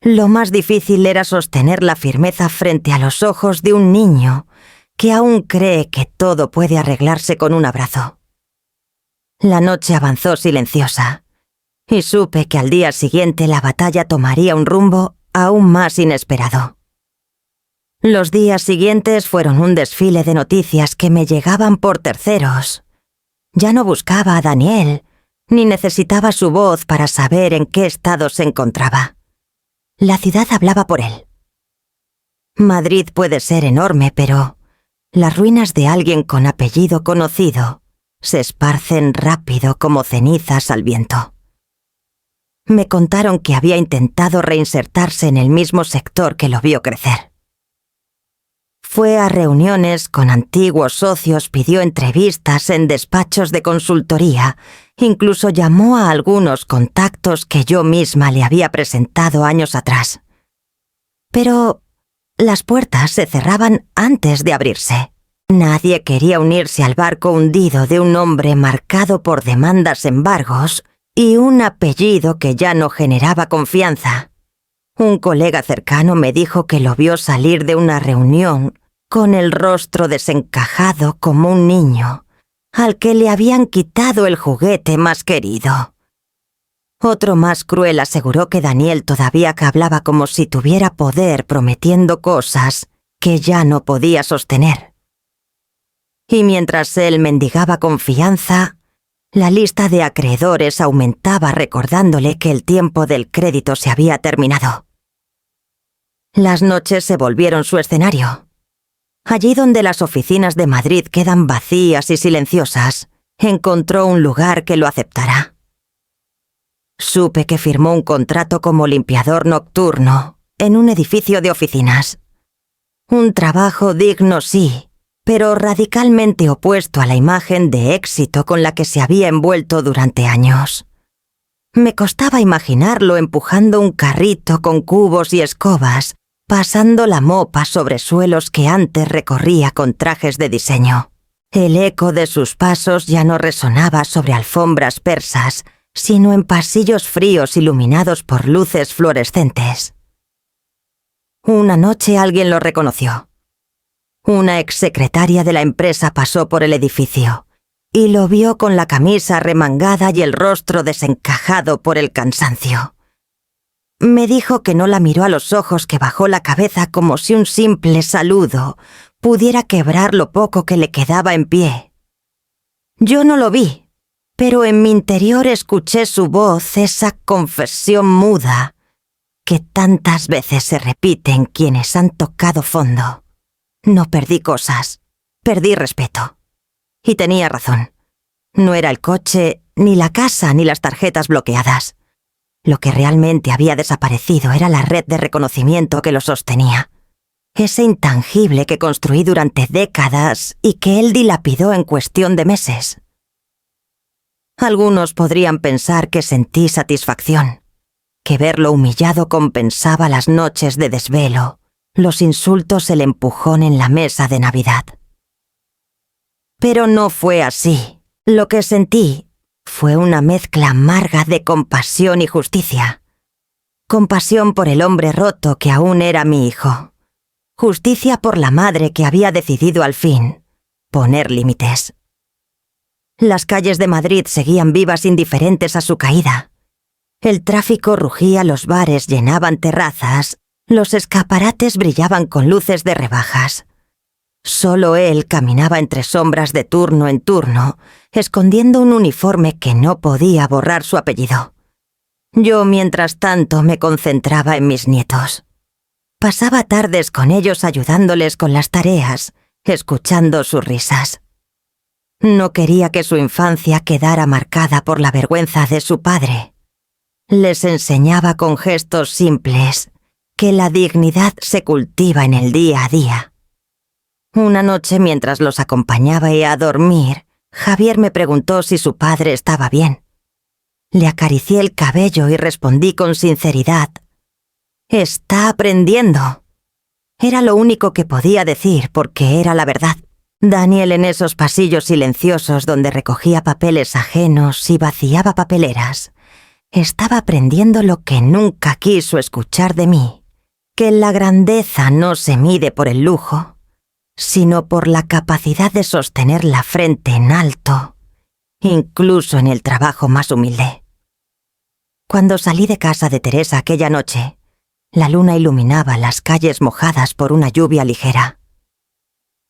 Lo más difícil era sostener la firmeza frente a los ojos de un niño que aún cree que todo puede arreglarse con un abrazo. La noche avanzó silenciosa, y supe que al día siguiente la batalla tomaría un rumbo aún más inesperado. Los días siguientes fueron un desfile de noticias que me llegaban por terceros. Ya no buscaba a Daniel, ni necesitaba su voz para saber en qué estado se encontraba. La ciudad hablaba por él. Madrid puede ser enorme, pero las ruinas de alguien con apellido conocido se esparcen rápido como cenizas al viento. Me contaron que había intentado reinsertarse en el mismo sector que lo vio crecer. Fue a reuniones con antiguos socios, pidió entrevistas en despachos de consultoría, incluso llamó a algunos contactos que yo misma le había presentado años atrás. Pero las puertas se cerraban antes de abrirse. Nadie quería unirse al barco hundido de un hombre marcado por demandas, embargos y un apellido que ya no generaba confianza. Un colega cercano me dijo que lo vio salir de una reunión con el rostro desencajado como un niño, al que le habían quitado el juguete más querido. Otro más cruel aseguró que Daniel todavía hablaba como si tuviera poder, prometiendo cosas que ya no podía sostener. Y mientras él mendigaba confianza, La lista de acreedores aumentaba recordándole que el tiempo del crédito se había terminado. Las noches se volvieron su escenario. Allí donde las oficinas de Madrid quedan vacías y silenciosas, encontró un lugar que lo aceptara. Supe que firmó un contrato como limpiador nocturno en un edificio de oficinas. Un trabajo digno, sí, pero radicalmente opuesto a la imagen de éxito con la que se había envuelto durante años. Me costaba imaginarlo empujando un carrito con cubos y escobas, pasando la mopa sobre suelos que antes recorría con trajes de diseño. El eco de sus pasos ya no resonaba sobre alfombras persas, sino en pasillos fríos iluminados por luces fluorescentes. Una noche alguien lo reconoció. Una exsecretaria de la empresa pasó por el edificio y lo vio con la camisa remangada y el rostro desencajado por el cansancio. Me dijo que no la miró a los ojos, que bajó la cabeza como si un simple saludo pudiera quebrar lo poco que le quedaba en pie. Yo no lo vi, pero en mi interior escuché su voz, esa confesión muda que tantas veces se repite en quienes han tocado fondo. No perdí cosas, perdí respeto. Y tenía razón. No era el coche, ni la casa, ni las tarjetas bloqueadas. Lo que realmente había desaparecido era la red de reconocimiento que lo sostenía. Ese intangible que construí durante décadas y que él dilapidó en cuestión de meses. Algunos podrían pensar que sentí satisfacción, que verlo humillado compensaba las noches de desvelo, los insultos, el empujón en la mesa de Navidad. Pero no fue así. Lo que sentí fue una mezcla amarga de compasión y justicia. Compasión por el hombre roto que aún era mi hijo. Justicia por la madre que había decidido al fin poner límites. Las calles de Madrid seguían vivas, indiferentes a su caída. El tráfico rugía, los bares llenaban terrazas, los escaparates brillaban con luces de rebajas. Solo él caminaba entre sombras de turno en turno, escondiendo un uniforme que no podía borrar su apellido. Yo, mientras tanto, me concentraba en mis nietos. Pasaba tardes con ellos ayudándoles con las tareas, escuchando sus risas. No quería que su infancia quedara marcada por la vergüenza de su padre. Les enseñaba con gestos simples que la dignidad se cultiva en el día a día. Una noche, mientras los acompañaba a dormir, Javier me preguntó si su padre estaba bien. Le acaricié el cabello y respondí con sinceridad: «Está aprendiendo». Era lo único que podía decir, porque era la verdad. Daniel, en esos pasillos silenciosos donde recogía papeles ajenos y vaciaba papeleras, estaba aprendiendo lo que nunca quiso escuchar de mí, que la grandeza no se mide por el lujo, sino por la capacidad de sostener la frente en alto, incluso en el trabajo más humilde. Cuando salí de casa de Teresa aquella noche, la luna iluminaba las calles mojadas por una lluvia ligera.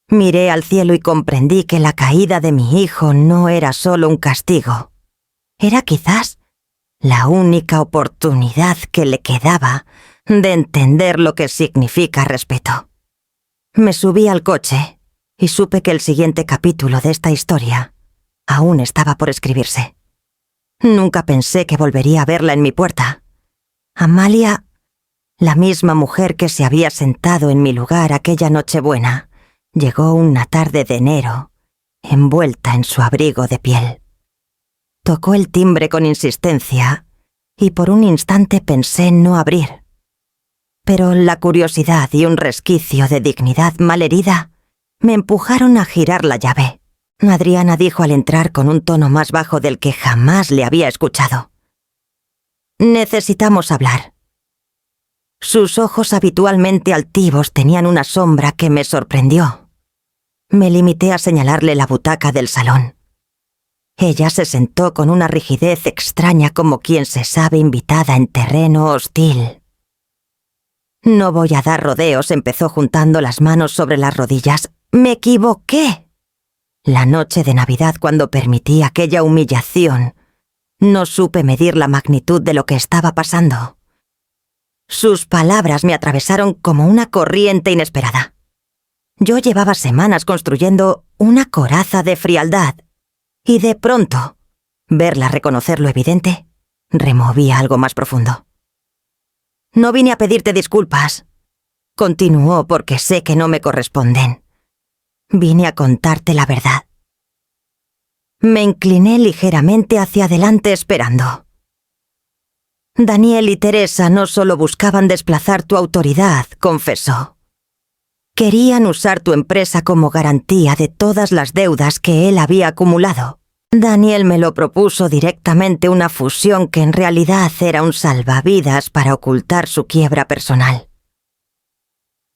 Miré al cielo y comprendí que la caída de mi hijo no era solo un castigo. Era quizás la única oportunidad que le quedaba de entender lo que significa respeto. Me subí al coche y supe que el siguiente capítulo de esta historia aún estaba por escribirse. Nunca pensé que volvería a verla en mi puerta. Amalia, la misma mujer que se había sentado en mi lugar aquella Nochebuena, llegó una tarde de enero, envuelta en su abrigo de piel. Tocó el timbre con insistencia y por un instante pensé en no abrir. Pero la curiosidad y un resquicio de dignidad malherida me empujaron a girar la llave. Adriana dijo al entrar con un tono más bajo del que jamás le había escuchado: «Necesitamos hablar». Sus ojos habitualmente altivos tenían una sombra que me sorprendió. Me limité a señalarle la butaca del salón. Ella se sentó con una rigidez extraña, como quien se sabe invitada en terreno hostil. «No voy a dar rodeos», empezó juntando las manos sobre las rodillas. «Me equivoqué». La noche de Navidad, cuando permití aquella humillación, no supe medir la magnitud de lo que estaba pasando. Sus palabras me atravesaron como una corriente inesperada. Yo llevaba semanas construyendo una coraza de frialdad, y de pronto, verla reconocer lo evidente, removía algo más profundo. «No vine a pedirte disculpas», continuó, «porque sé que no me corresponden. Vine a contarte la verdad». Me incliné ligeramente hacia adelante esperando. «Daniel y Teresa no solo buscaban desplazar tu autoridad», confesó. «Querían usar tu empresa como garantía de todas las deudas que él había acumulado. Daniel me lo propuso directamente, una fusión que en realidad era un salvavidas para ocultar su quiebra personal.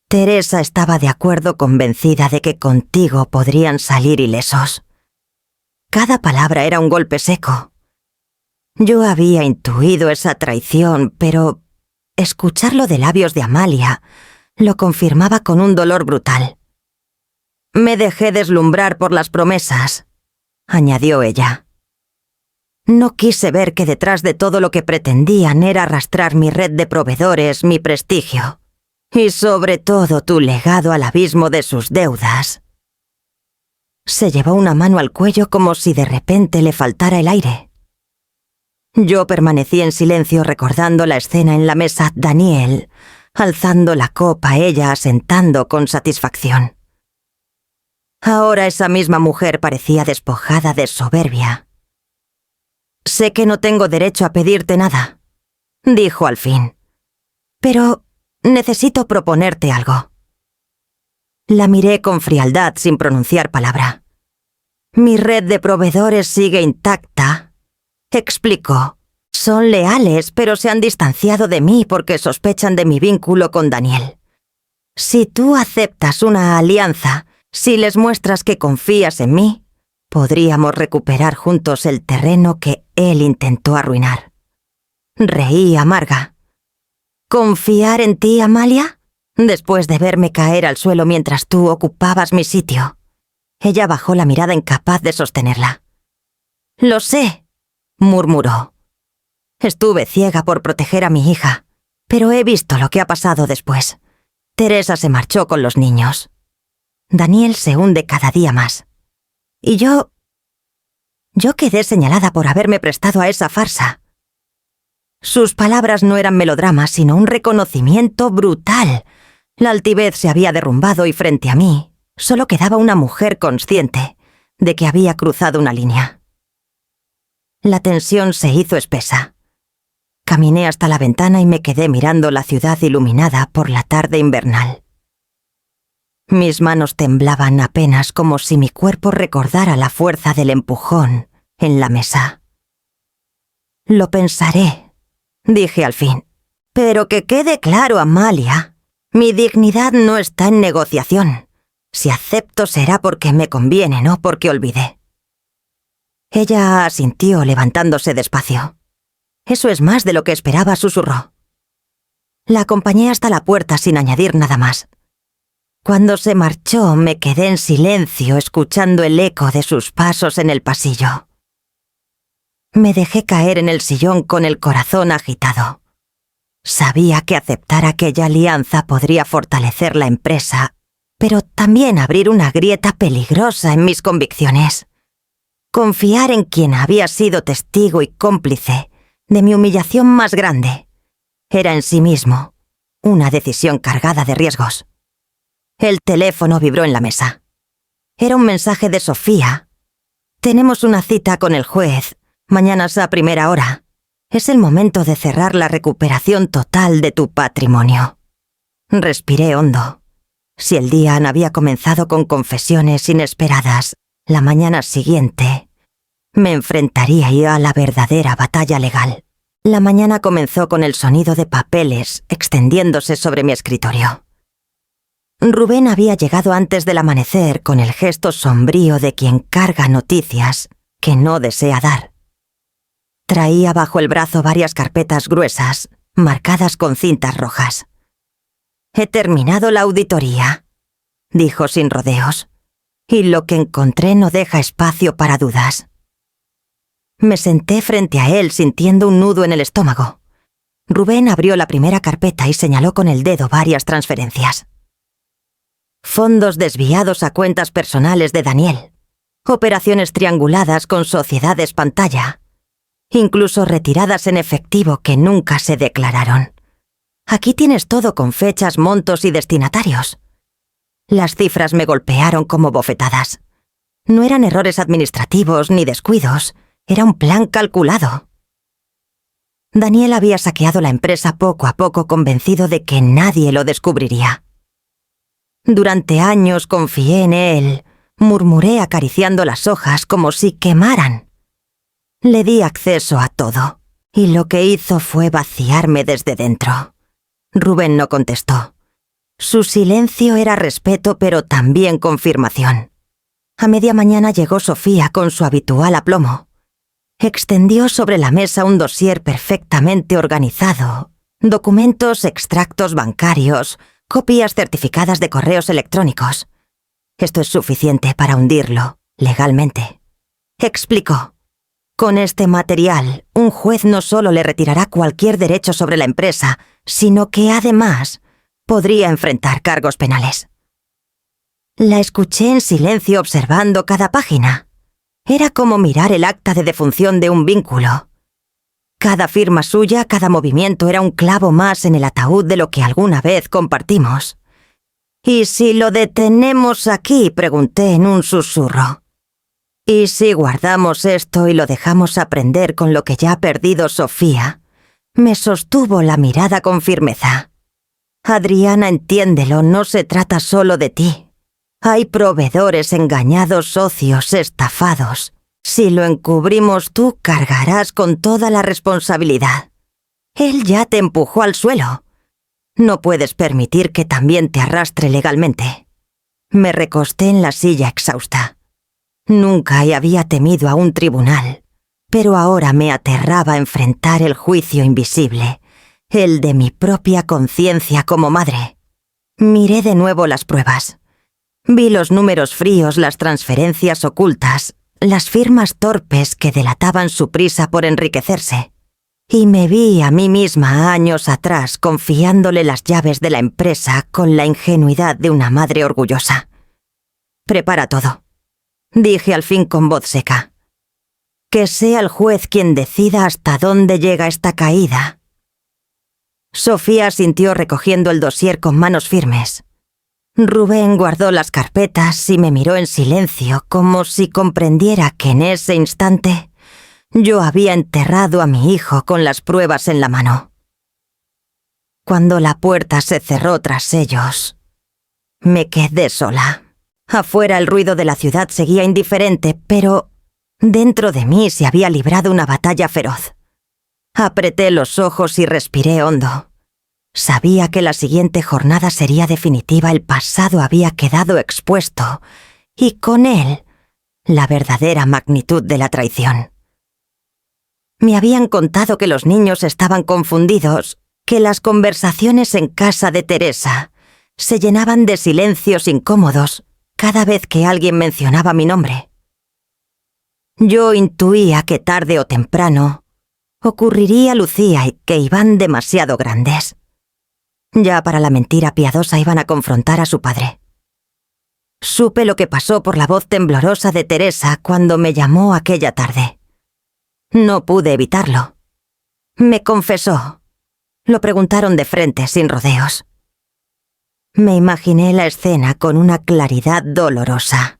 Teresa estaba de acuerdo, convencida de que contigo podrían salir ilesos». Cada palabra era un golpe seco. Yo había intuido esa traición, pero escucharlo de labios de Amalia lo confirmaba con un dolor brutal. «Me dejé deslumbrar por las promesas», añadió ella. «No quise ver que detrás de todo lo que pretendían era arrastrar mi red de proveedores, mi prestigio, y sobre todo tu legado al abismo de sus deudas». Se llevó una mano al cuello como si de repente le faltara el aire. Yo permanecí en silencio recordando la escena en la mesa, Daniel alzando la copa, ella asentando con satisfacción. Ahora esa misma mujer parecía despojada de soberbia. «Sé que no tengo derecho a pedirte nada», dijo al fin, «pero necesito proponerte algo». La miré con frialdad sin pronunciar palabra. «Mi red de proveedores sigue intacta», explicó. «Son leales, pero se han distanciado de mí porque sospechan de mi vínculo con Daniel. Si tú aceptas una alianza, si les muestras que confías en mí, podríamos recuperar juntos el terreno que él intentó arruinar». Reí amarga. «¿Confiar en ti, Amalia? Después de verme caer al suelo mientras tú ocupabas mi sitio». Ella bajó la mirada, incapaz de sostenerla. «Lo sé», murmuró. «Estuve ciega por proteger a mi hija, pero he visto lo que ha pasado después. Teresa se marchó con los niños. Daniel se hunde cada día más. Y yo quedé señalada por haberme prestado a esa farsa». Sus palabras no eran melodramas, sino un reconocimiento brutal. La altivez se había derrumbado y frente a mí solo quedaba una mujer consciente de que había cruzado una línea. La tensión se hizo espesa. Caminé hasta la ventana y me quedé mirando la ciudad iluminada por la tarde invernal. Mis manos temblaban apenas, como si mi cuerpo recordara la fuerza del empujón en la mesa. «Lo pensaré», dije al fin. «Pero que quede claro, Amalia, mi dignidad no está en negociación. Si acepto será porque me conviene, no porque olvidé». Ella asintió, levantándose despacio. «Eso es más de lo que esperaba», susurró. La acompañé hasta la puerta sin añadir nada más. Cuando se marchó me quedé en silencio, escuchando el eco de sus pasos en el pasillo. Me dejé caer en el sillón con el corazón agitado. Sabía que aceptar aquella alianza podría fortalecer la empresa, pero también abrir una grieta peligrosa en mis convicciones. Confiar en quien había sido testigo y cómplice de mi humillación más grande era en sí mismo una decisión cargada de riesgos. El teléfono vibró en la mesa. Era un mensaje de Sofía. «Tenemos una cita con el juez, mañana a primera hora. Es el momento de cerrar la recuperación total de tu patrimonio». Respiré hondo. Si el día había comenzado con confesiones inesperadas, la mañana siguiente me enfrentaría a la verdadera batalla legal. La mañana comenzó con el sonido de papeles extendiéndose sobre mi escritorio. Rubén había llegado antes del amanecer, con el gesto sombrío de quien carga noticias que no desea dar. Traía bajo el brazo varias carpetas gruesas, marcadas con cintas rojas. «He terminado la auditoría», dijo sin rodeos. y lo que encontré no deja espacio para dudas. Me senté frente a él sintiendo un nudo en el estómago. Rubén abrió la primera carpeta y señaló con el dedo varias transferencias. Fondos desviados a cuentas personales de Daniel. Operaciones trianguladas con sociedades pantalla. Incluso retiradas en efectivo que nunca se declararon. Aquí tienes todo con fechas, montos y destinatarios. Las cifras me golpearon como bofetadas. No eran errores administrativos ni descuidos, era un plan calculado. Daniel había saqueado la empresa poco a poco, convencido de que nadie lo descubriría. Durante años confié en él, murmuré acariciando las hojas como si quemaran. Le di acceso a todo, y lo que hizo fue vaciarme desde dentro. Rubén no contestó. Su silencio era respeto, pero también confirmación. A media mañana llegó Sofía con su habitual aplomo. Extendió sobre la mesa un dossier perfectamente organizado, documentos, extractos bancarios, copias certificadas de correos electrónicos. Esto es suficiente para hundirlo, legalmente. Explicó. Con este material, un juez no solo le retirará cualquier derecho sobre la empresa, sino que además podría enfrentar cargos penales. La escuché en silencio observando cada página. Era como mirar el acta de defunción de un vínculo. Cada firma suya, cada movimiento era un clavo más en el ataúd de lo que alguna vez compartimos. ¿Y si lo detenemos aquí?, pregunté en un susurro. ¿Y si guardamos esto y lo dejamos aprender con lo que ya ha perdido Sofía? Me sostuvo la mirada con firmeza. Adriana, entiéndelo, no se trata solo de ti. Hay proveedores engañados, socios estafados. Si lo encubrimos, tú cargarás con toda la responsabilidad. Él ya te empujó al suelo. No puedes permitir que también te arrastre legalmente. Me recosté en la silla exhausta. Nunca había temido a un tribunal, pero ahora me aterraba enfrentar el juicio invisible, el de mi propia conciencia como madre. Miré de nuevo las pruebas. Vi los números fríos, las transferencias ocultas, las firmas torpes que delataban su prisa por enriquecerse. Y me vi a mí misma años atrás confiándole las llaves de la empresa con la ingenuidad de una madre orgullosa. «Prepara todo», dije al fin con voz seca. «Que sea el juez quien decida hasta dónde llega esta caída». Sofía asintió recogiendo el dossier con manos firmes. Rubén guardó las carpetas y me miró en silencio, como si comprendiera que en ese instante yo había enterrado a mi hijo con las pruebas en la mano. Cuando la puerta se cerró tras ellos, me quedé sola. Afuera el ruido de la ciudad seguía indiferente, pero dentro de mí se había librado una batalla feroz. Apreté los ojos y respiré hondo. Sabía que la siguiente jornada sería definitiva, el pasado había quedado expuesto, y con él, la verdadera magnitud de la traición. Me habían contado que los niños estaban confundidos, que las conversaciones en casa de Teresa se llenaban de silencios incómodos cada vez que alguien mencionaba mi nombre. Yo intuía que tarde o temprano ocurriría Lucía y que iban demasiado grandes. Ya para la mentira piadosa iban a confrontar a su padre. Supe lo que pasó por la voz temblorosa de Teresa cuando me llamó aquella tarde. No pude evitarlo. Me confesó. Lo preguntaron de frente, sin rodeos. Me imaginé la escena con una claridad dolorosa.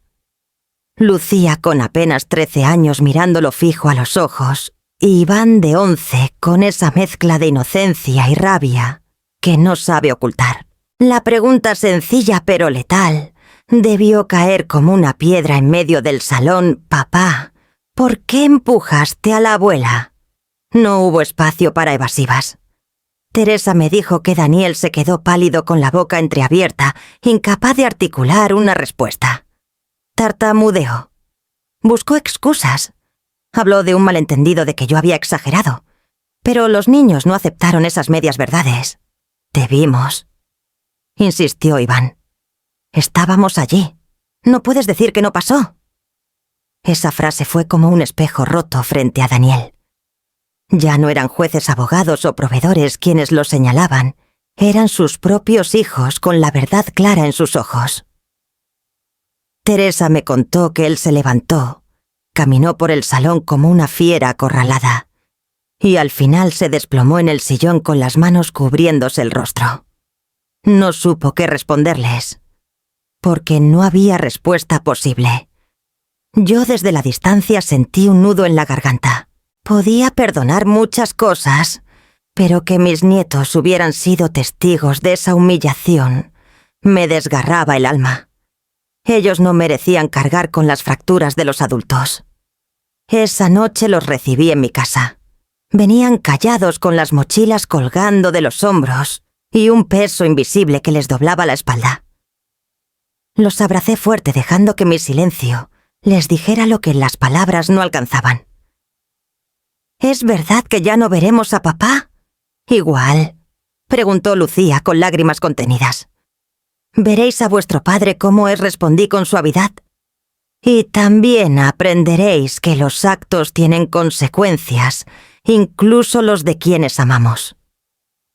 Lucía con apenas 13 años mirándolo fijo a los ojos, y Iván de 11 con esa mezcla de inocencia y rabia que no sabe ocultar. La pregunta sencilla pero letal debió caer como una piedra en medio del salón. «Papá, ¿por qué empujaste a la abuela?» No hubo espacio para evasivas. Teresa me dijo que Daniel se quedó pálido con la boca entreabierta, incapaz de articular una respuesta. Tartamudeó. Buscó excusas. Habló de un malentendido, de que yo había exagerado. Pero los niños no aceptaron esas medias verdades. «Te vimos», insistió Iván. «Estábamos allí. No puedes decir que no pasó. Esa frase fue como un espejo roto frente a Daniel. Ya no eran jueces, abogados o proveedores quienes lo señalaban, eran sus propios hijos con la verdad clara en sus ojos. Teresa me contó que él se levantó, caminó por el salón como una fiera acorralada, y al final se desplomó en el sillón con las manos cubriéndose el rostro. No supo qué responderles, porque no había respuesta posible. Yo desde la distancia sentí un nudo en la garganta. Podía perdonar muchas cosas, pero que mis nietos hubieran sido testigos de esa humillación me desgarraba el alma. Ellos no merecían cargar con las fracturas de los adultos. Esa noche los recibí en mi casa. Venían callados con las mochilas colgando de los hombros y un peso invisible que les doblaba la espalda. Los abracé fuerte dejando que mi silencio les dijera lo que las palabras no alcanzaban. ¿Es verdad que ya no veremos a papá? Igual, preguntó Lucía con lágrimas contenidas. Veréis a vuestro padre cómo es, respondí con suavidad. Y también aprenderéis que los actos tienen consecuencias, incluso los de quienes amamos.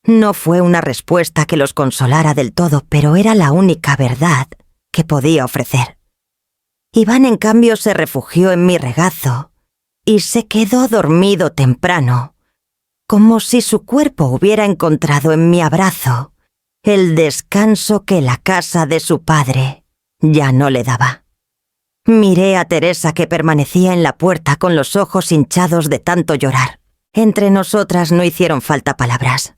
No fue una respuesta que los consolara del todo, pero era la única verdad que podía ofrecer. Iván, en cambio, se refugió en mi regazo y se quedó dormido temprano, como si su cuerpo hubiera encontrado en mi abrazo el descanso que la casa de su padre ya no le daba. Miré a Teresa, que permanecía en la puerta con los ojos hinchados de tanto llorar. Entre nosotras no hicieron falta palabras.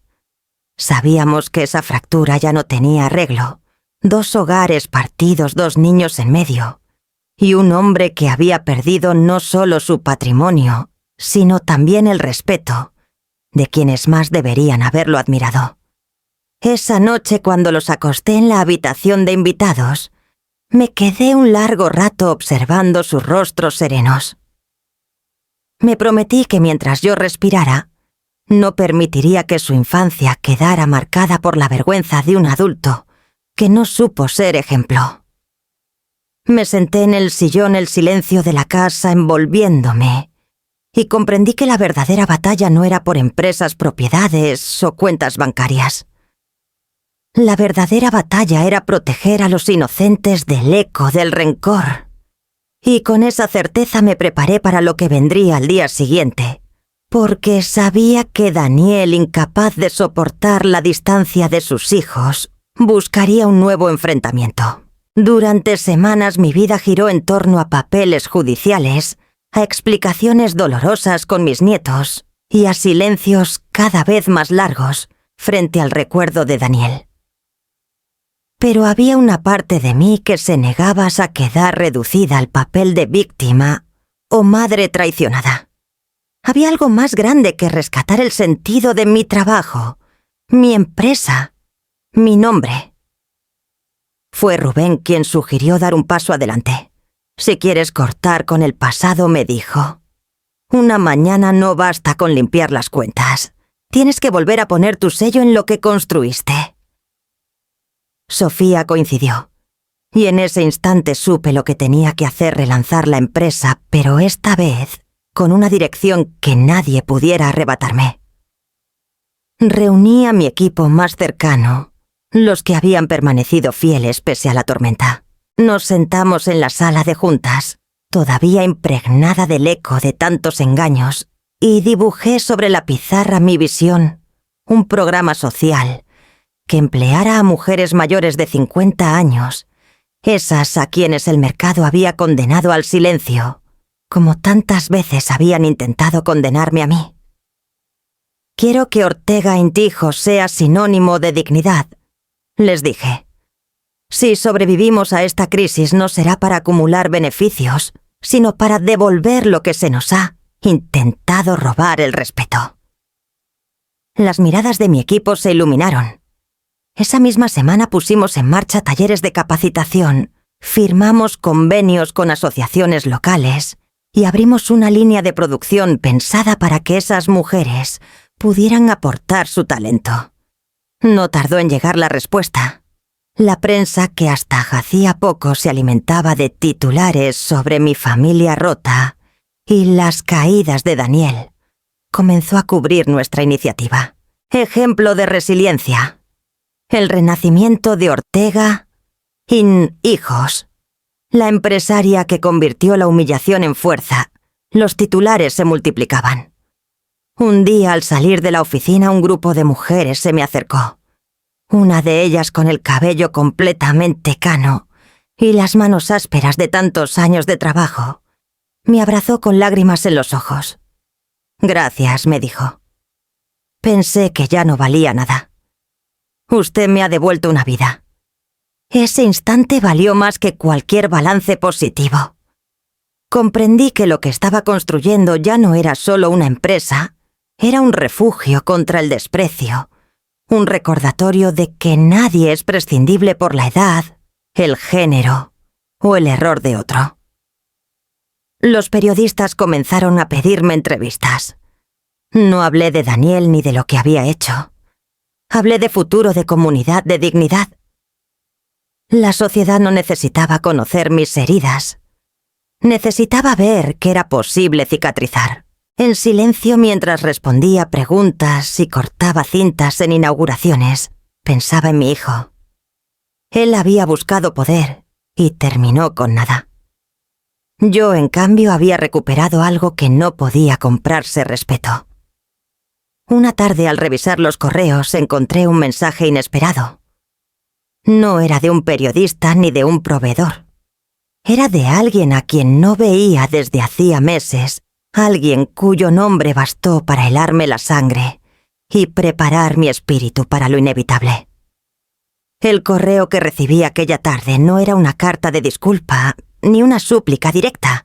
Sabíamos que esa fractura ya no tenía arreglo. 2 hogares partidos, 2 niños en medio, y un hombre que había perdido no solo su patrimonio, sino también el respeto de quienes más deberían haberlo admirado. Esa noche, cuando los acosté en la habitación de invitados, me quedé un largo rato observando sus rostros serenos. Me prometí que mientras yo respirara, no permitiría que su infancia quedara marcada por la vergüenza de un adulto que no supo ser ejemplo. Me senté en el sillón, el silencio de la casa envolviéndome, y comprendí que la verdadera batalla no era por empresas, propiedades o cuentas bancarias. La verdadera batalla era proteger a los inocentes del eco del rencor. Y con esa certeza me preparé para lo que vendría al día siguiente, porque sabía que Daniel, incapaz de soportar la distancia de sus hijos, buscaría un nuevo enfrentamiento. Durante semanas mi vida giró en torno a papeles judiciales, a explicaciones dolorosas con mis nietos y a silencios cada vez más largos frente al recuerdo de Daniel. Pero había una parte de mí que se negaba a quedar reducida al papel de víctima o madre traicionada. Había algo más grande que rescatar el sentido de mi trabajo, mi empresa, mi nombre. Fue Rubén quien sugirió dar un paso adelante. Si quieres cortar con el pasado, me dijo, una mañana no basta con limpiar las cuentas. Tienes que volver a poner tu sello en lo que construiste. Sofía coincidió, y en ese instante supe lo que tenía que hacer: relanzar la empresa, pero esta vez con una dirección que nadie pudiera arrebatarme. Reuní a mi equipo más cercano, los que habían permanecido fieles pese a la tormenta. Nos sentamos en la sala de juntas, todavía impregnada del eco de tantos engaños, y dibujé sobre la pizarra mi visión, un programa social que empleara a mujeres mayores de 50 años, esas a quienes el mercado había condenado al silencio, como tantas veces habían intentado condenarme a mí. Quiero que Ortega Intijo sea sinónimo de dignidad, les dije. Si sobrevivimos a esta crisis no será para acumular beneficios, sino para devolver lo que se nos ha intentado robar: el respeto. Las miradas de mi equipo se iluminaron. Esa misma semana pusimos en marcha talleres de capacitación, firmamos convenios con asociaciones locales y abrimos una línea de producción pensada para que esas mujeres pudieran aportar su talento. No tardó en llegar la respuesta. La prensa, que hasta hacía poco se alimentaba de titulares sobre mi familia rota y las caídas de Daniel, comenzó a cubrir nuestra iniciativa. Ejemplo de resiliencia. El renacimiento de Ortega in hijos. La empresaria que convirtió la humillación en fuerza. Los titulares se multiplicaban. Un día, al salir de la oficina, un grupo de mujeres se me acercó. Una de ellas con el cabello completamente cano y las manos ásperas de tantos años de trabajo. Me abrazó con lágrimas en los ojos. «Gracias», me dijo. Pensé que ya no valía nada. «Usted me ha devuelto una vida». Ese instante valió más que cualquier balance positivo. Comprendí que lo que estaba construyendo ya no era solo una empresa, era un refugio contra el desprecio, un recordatorio de que nadie es prescindible por la edad, el género o el error de otro. Los periodistas comenzaron a pedirme entrevistas. No hablé de Daniel ni de lo que había hecho. Hablé de futuro, de comunidad, de dignidad. La sociedad no necesitaba conocer mis heridas. Necesitaba ver que era posible cicatrizar. En silencio, mientras respondía preguntas y cortaba cintas en inauguraciones, pensaba en mi hijo. Él había buscado poder y terminó con nada. Yo, en cambio, había recuperado algo que no podía comprarse: respeto. Una tarde, al revisar los correos, encontré un mensaje inesperado. No era de un periodista ni de un proveedor. Era de alguien a quien no veía desde hacía meses, alguien cuyo nombre bastó para helarme la sangre y preparar mi espíritu para lo inevitable. El correo que recibí aquella tarde no era una carta de disculpa ni una súplica directa,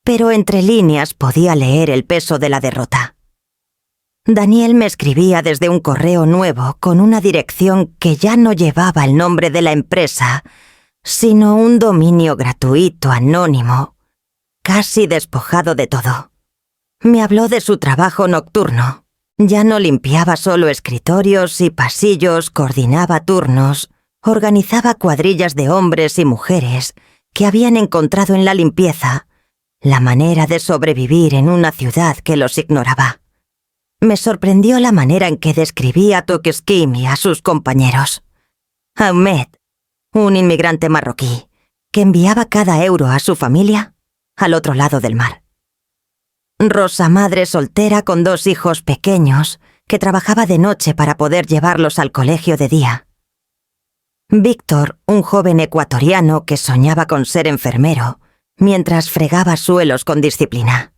pero entre líneas podía leer el peso de la derrota. Daniel me escribía desde un correo nuevo con una dirección que ya no llevaba el nombre de la empresa, sino un dominio gratuito, anónimo, casi despojado de todo. Me habló de su trabajo nocturno. Ya no limpiaba solo escritorios y pasillos, coordinaba turnos, organizaba cuadrillas de hombres y mujeres que habían encontrado en la limpieza la manera de sobrevivir en una ciudad que los ignoraba. Me sorprendió la manera en que describía a Tokeskim y a sus compañeros. Ahmed, un inmigrante marroquí, que enviaba cada euro a su familia al otro lado del mar. Rosa, madre soltera con 2 hijos pequeños, que trabajaba de noche para poder llevarlos al colegio de día. Víctor, un joven ecuatoriano que soñaba con ser enfermero, mientras fregaba suelos con disciplina.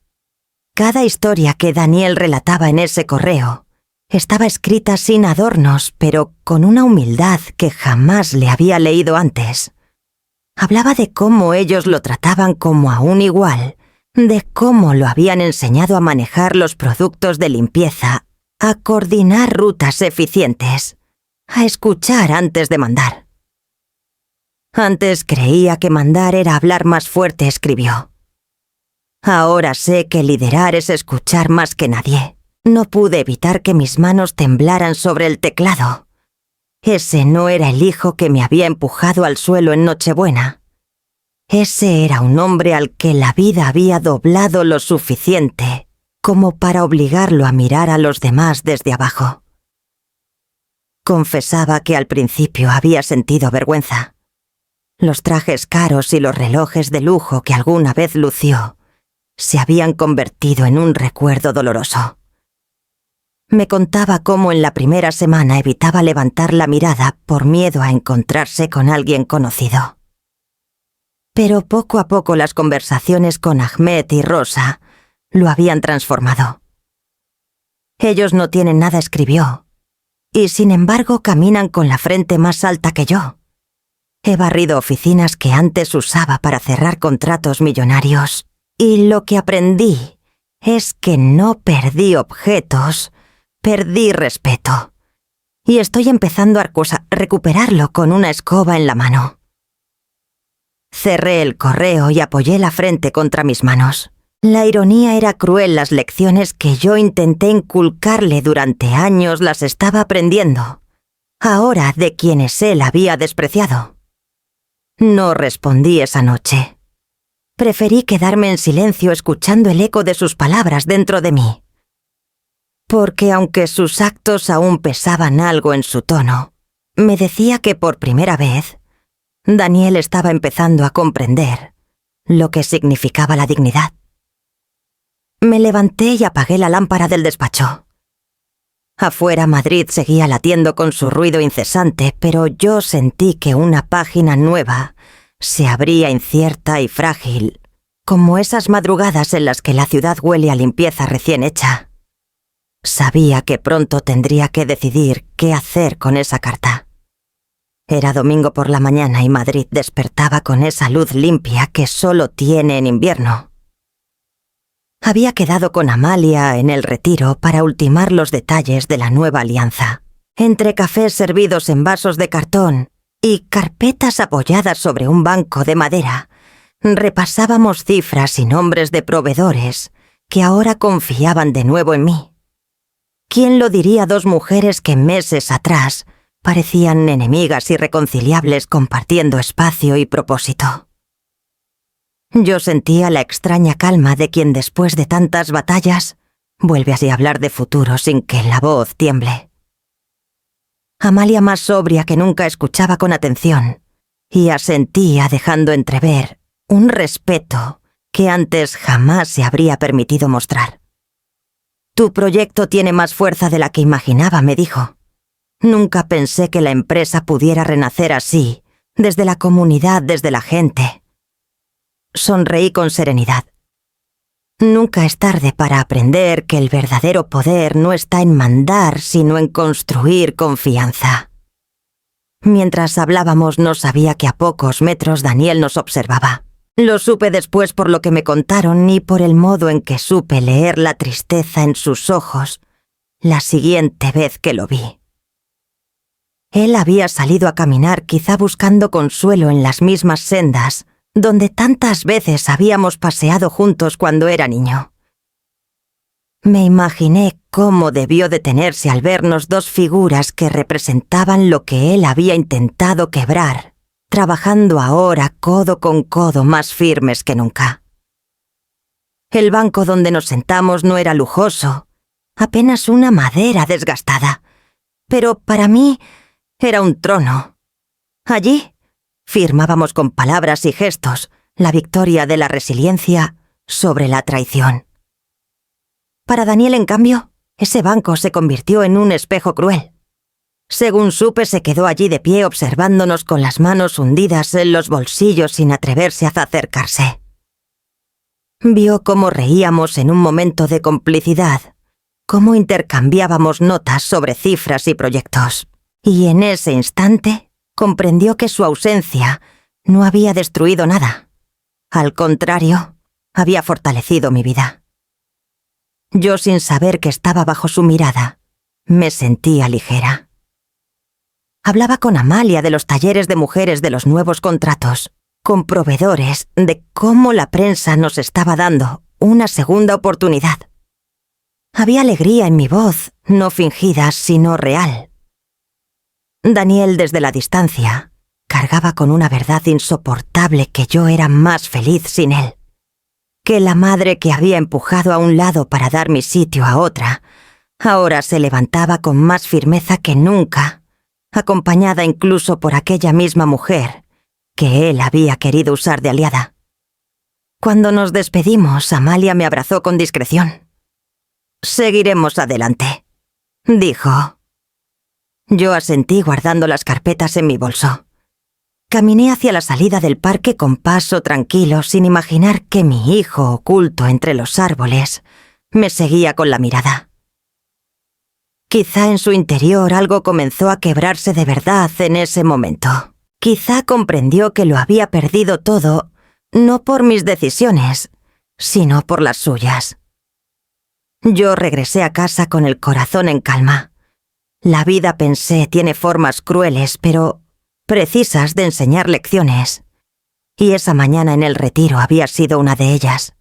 Cada historia que Daniel relataba en ese correo estaba escrita sin adornos, pero con una humildad que jamás le había leído antes. Hablaba de cómo ellos lo trataban como a un igual, de cómo lo habían enseñado a manejar los productos de limpieza, a coordinar rutas eficientes, a escuchar antes de mandar. Antes creía que mandar era hablar más fuerte, escribió. Ahora sé que liderar es escuchar más que nadie. No pude evitar que mis manos temblaran sobre el teclado. Ese no era el hijo que me había empujado al suelo en Nochebuena. Ese era un hombre al que la vida había doblado lo suficiente como para obligarlo a mirar a los demás desde abajo. Confesaba que al principio había sentido vergüenza. Los trajes caros y los relojes de lujo que alguna vez lució se habían convertido en un recuerdo doloroso. Me contaba cómo en la primera semana evitaba levantar la mirada por miedo a encontrarse con alguien conocido. Pero poco a poco las conversaciones con Ahmed y Rosa lo habían transformado. Ellos no tienen nada, escribió, y sin embargo caminan con la frente más alta que yo. He barrido oficinas que antes usaba para cerrar contratos millonarios, y lo que aprendí es que no perdí objetos, perdí respeto. Y estoy empezando a recuperarlo con una escoba en la mano. Cerré el correo y apoyé la frente contra mis manos. La ironía era cruel. Las lecciones que yo intenté inculcarle durante años las estaba aprendiendo. ahora de quienes él había despreciado. No respondí esa noche. Preferí quedarme en silencio escuchando el eco de sus palabras dentro de mí. Porque aunque sus actos aún pesaban algo en su tono, me decía que por primera vez, Daniel estaba empezando a comprender lo que significaba la dignidad. Me levanté y apagué la lámpara del despacho. Afuera Madrid seguía latiendo con su ruido incesante, pero yo sentí que una página nueva se abría incierta y frágil, como esas madrugadas en las que la ciudad huele a limpieza recién hecha. Sabía que pronto tendría que decidir qué hacer con esa carta. Era domingo por la mañana y Madrid despertaba con esa luz limpia que solo tiene en invierno. Había quedado con Amalia en el Retiro para ultimar los detalles de la nueva alianza. Entre cafés servidos en vasos de cartón y carpetas apoyadas sobre un banco de madera, repasábamos cifras y nombres de proveedores que ahora confiaban de nuevo en mí. ¿Quién lo diría? Dos mujeres que meses atrás parecían enemigas irreconciliables compartiendo espacio y propósito. Yo sentía la extraña calma de quien después de tantas batallas vuelve así a hablar de futuro sin que la voz tiemble. Amalia, más sobria que nunca, escuchaba con atención y asentía dejando entrever un respeto que antes jamás se habría permitido mostrar. «Tu proyecto tiene más fuerza de la que imaginaba», me dijo. «Nunca pensé que la empresa pudiera renacer así, desde la comunidad, desde la gente». Sonreí con serenidad. Nunca es tarde para aprender que el verdadero poder no está en mandar, sino en construir confianza. Mientras hablábamos no sabía que a pocos metros Daniel nos observaba. Lo supe después por lo que me contaron y por el modo en que supe leer la tristeza en sus ojos la siguiente vez que lo vi. Él había salido a caminar, quizá buscando consuelo en las mismas sendas donde tantas veces habíamos paseado juntos cuando era niño. Me imaginé cómo debió detenerse al vernos dos figuras que representaban lo que él había intentado quebrar, trabajando ahora codo con codo, más firmes que nunca. El banco donde nos sentamos no era lujoso, apenas una madera desgastada, pero para mí era un trono. Allí firmábamos con palabras y gestos la victoria de la resiliencia sobre la traición. Para Daniel, en cambio, ese banco se convirtió en un espejo cruel. Según supe, se quedó allí de pie observándonos con las manos hundidas en los bolsillos sin atreverse a acercarse. Vio cómo reíamos en un momento de complicidad, cómo intercambiábamos notas sobre cifras y proyectos, y en ese instante comprendió que su ausencia no había destruido nada. Al contrario, había fortalecido mi vida. Yo, sin saber que estaba bajo su mirada, me sentía ligera. Hablaba con Amalia de los talleres de mujeres, de los nuevos contratos, con proveedores, de cómo la prensa nos estaba dando una segunda oportunidad. Había alegría en mi voz, no fingida, sino real. Daniel, desde la distancia, cargaba con una verdad insoportable, que yo era más feliz sin él. Que la madre que había empujado a un lado para dar mi sitio a otra, ahora se levantaba con más firmeza que nunca, acompañada incluso por aquella misma mujer que él había querido usar de aliada. Cuando nos despedimos, Amalia me abrazó con discreción. «Seguiremos adelante», dijo. Yo asentí guardando las carpetas en mi bolso. Caminé hacia la salida del parque con paso tranquilo, sin imaginar que mi hijo, oculto entre los árboles, me seguía con la mirada. Quizá en su interior algo comenzó a quebrarse de verdad en ese momento. Quizá comprendió que lo había perdido todo, no por mis decisiones, sino por las suyas. Yo regresé a casa con el corazón en calma. La vida, pensé, tiene formas crueles, pero precisas de enseñar lecciones. Y esa mañana en el Retiro había sido una de ellas.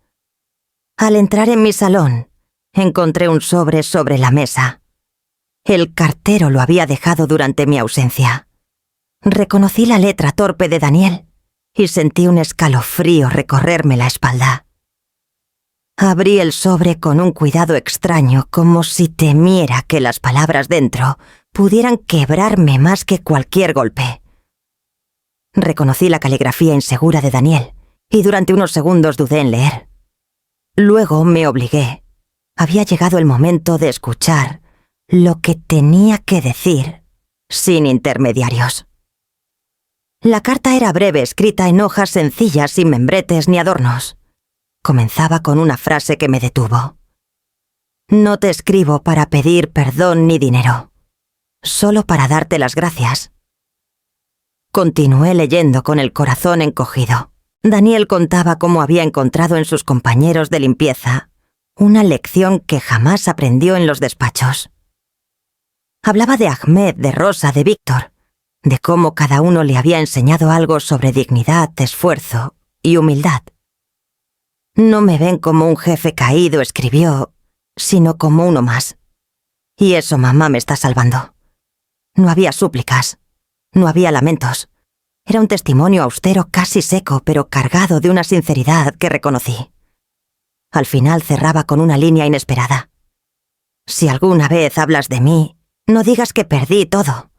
Al entrar en mi salón, encontré un sobre la mesa. El cartero lo había dejado durante mi ausencia. Reconocí la letra torpe de Daniel y sentí un escalofrío recorrerme la espalda. Abrí el sobre con un cuidado extraño, como si temiera que las palabras dentro pudieran quebrarme más que cualquier golpe. Reconocí la caligrafía insegura de Daniel y durante unos segundos dudé en leer. Luego me obligué. Había llegado el momento de escuchar lo que tenía que decir, sin intermediarios. La carta era breve, escrita en hojas sencillas, sin membretes ni adornos. Comenzaba con una frase que me detuvo. No te escribo para pedir perdón ni dinero, solo para darte las gracias. Continué leyendo con el corazón encogido. Daniel contaba cómo había encontrado en sus compañeros de limpieza una lección que jamás aprendió en los despachos. Hablaba de Ahmed, de Rosa, de Víctor, de cómo cada uno le había enseñado algo sobre dignidad, esfuerzo y humildad. No me ven como un jefe caído, escribió, sino como uno más. Y eso, mamá, me está salvando. No había súplicas, no había lamentos. Era un testimonio austero, casi seco, pero cargado de una sinceridad que reconocí. Al final cerraba con una línea inesperada. Si alguna vez hablas de mí, no digas que perdí todo.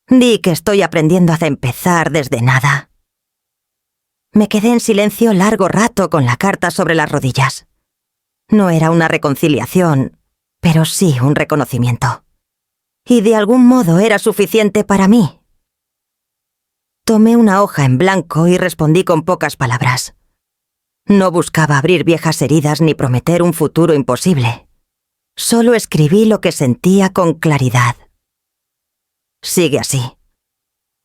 Di que estoy aprendiendo a empezar desde nada. Me quedé en silencio largo rato con la carta sobre las rodillas. No era una reconciliación, pero sí un reconocimiento. Y de algún modo era suficiente para mí. Tomé una hoja en blanco y respondí con pocas palabras. No buscaba abrir viejas heridas ni prometer un futuro imposible. Solo escribí lo que sentía con claridad. Sigue así.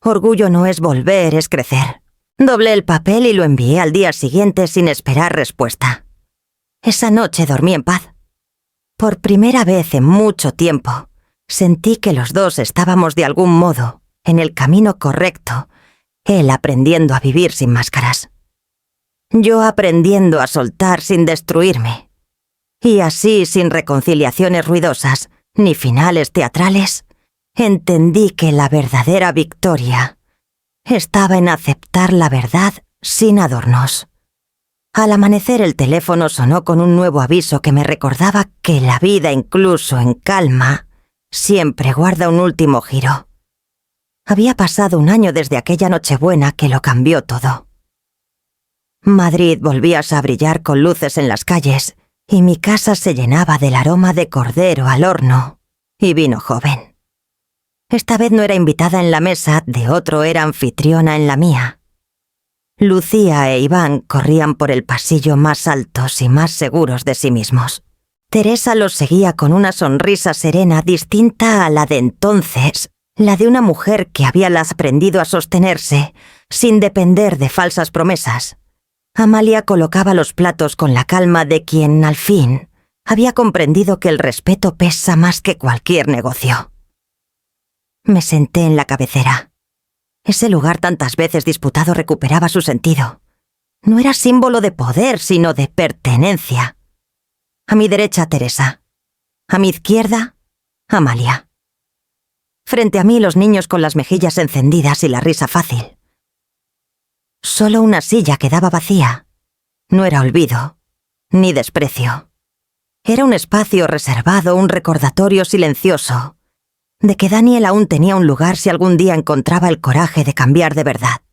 Orgullo no es volver, es crecer. Doblé el papel y lo envié al día siguiente sin esperar respuesta. Esa noche dormí en paz. Por primera vez en mucho tiempo, sentí que los dos estábamos de algún modo en el camino correcto, él aprendiendo a vivir sin máscaras. Yo aprendiendo a soltar sin destruirme. Y así, sin reconciliaciones ruidosas ni finales teatrales, entendí que la verdadera victoria estaba en aceptar la verdad sin adornos. Al amanecer el teléfono sonó con un nuevo aviso que me recordaba que la vida, incluso en calma, siempre guarda un último giro. Había pasado un año desde aquella Nochebuena que lo cambió todo. Madrid volvía a brillar con luces en las calles y mi casa se llenaba del aroma de cordero al horno y vino joven. Esta vez no era invitada en la mesa, de otro era anfitriona en la mía. Lucía e Iván corrían por el pasillo más altos y más seguros de sí mismos. Teresa los seguía con una sonrisa serena distinta a la de entonces, la de una mujer que había aprendido a sostenerse sin depender de falsas promesas. Amalia colocaba los platos con la calma de quien, al fin, había comprendido que el respeto pesa más que cualquier negocio. Me senté en la cabecera. Ese lugar tantas veces disputado recuperaba su sentido. No era símbolo de poder, sino de pertenencia. A mi derecha, Teresa. A mi izquierda, Amalia. Frente a mí, los niños con las mejillas encendidas y la risa fácil. Solo una silla quedaba vacía. No era olvido, ni desprecio. Era un espacio reservado, un recordatorio silencioso, de que Daniel aún tenía un lugar si algún día encontraba el coraje de cambiar de verdad.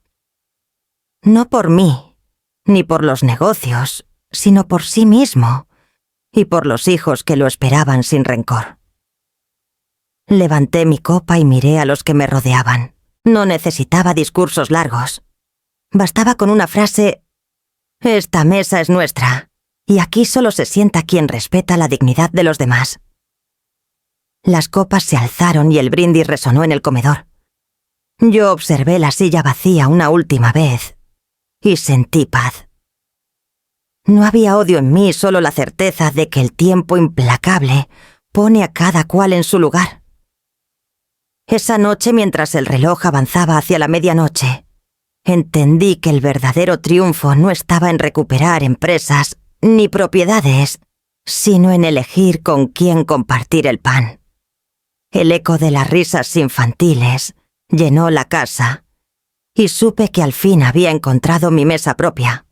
No por mí, ni por los negocios, sino por sí mismo y por los hijos que lo esperaban sin rencor. Levanté mi copa y miré a los que me rodeaban. No necesitaba discursos largos. Bastaba con una frase: «Esta mesa es nuestra, y aquí solo se sienta quien respeta la dignidad de los demás». Las copas se alzaron y el brindis resonó en el comedor. Yo observé la silla vacía una última vez y sentí paz. No había odio en mí, solo la certeza de que el tiempo implacable pone a cada cual en su lugar. Esa noche, mientras el reloj avanzaba hacia la medianoche, entendí que el verdadero triunfo no estaba en recuperar empresas ni propiedades, sino en elegir con quién compartir el pan. El eco de las risas infantiles llenó la casa y supe que al fin había encontrado mi mesa propia.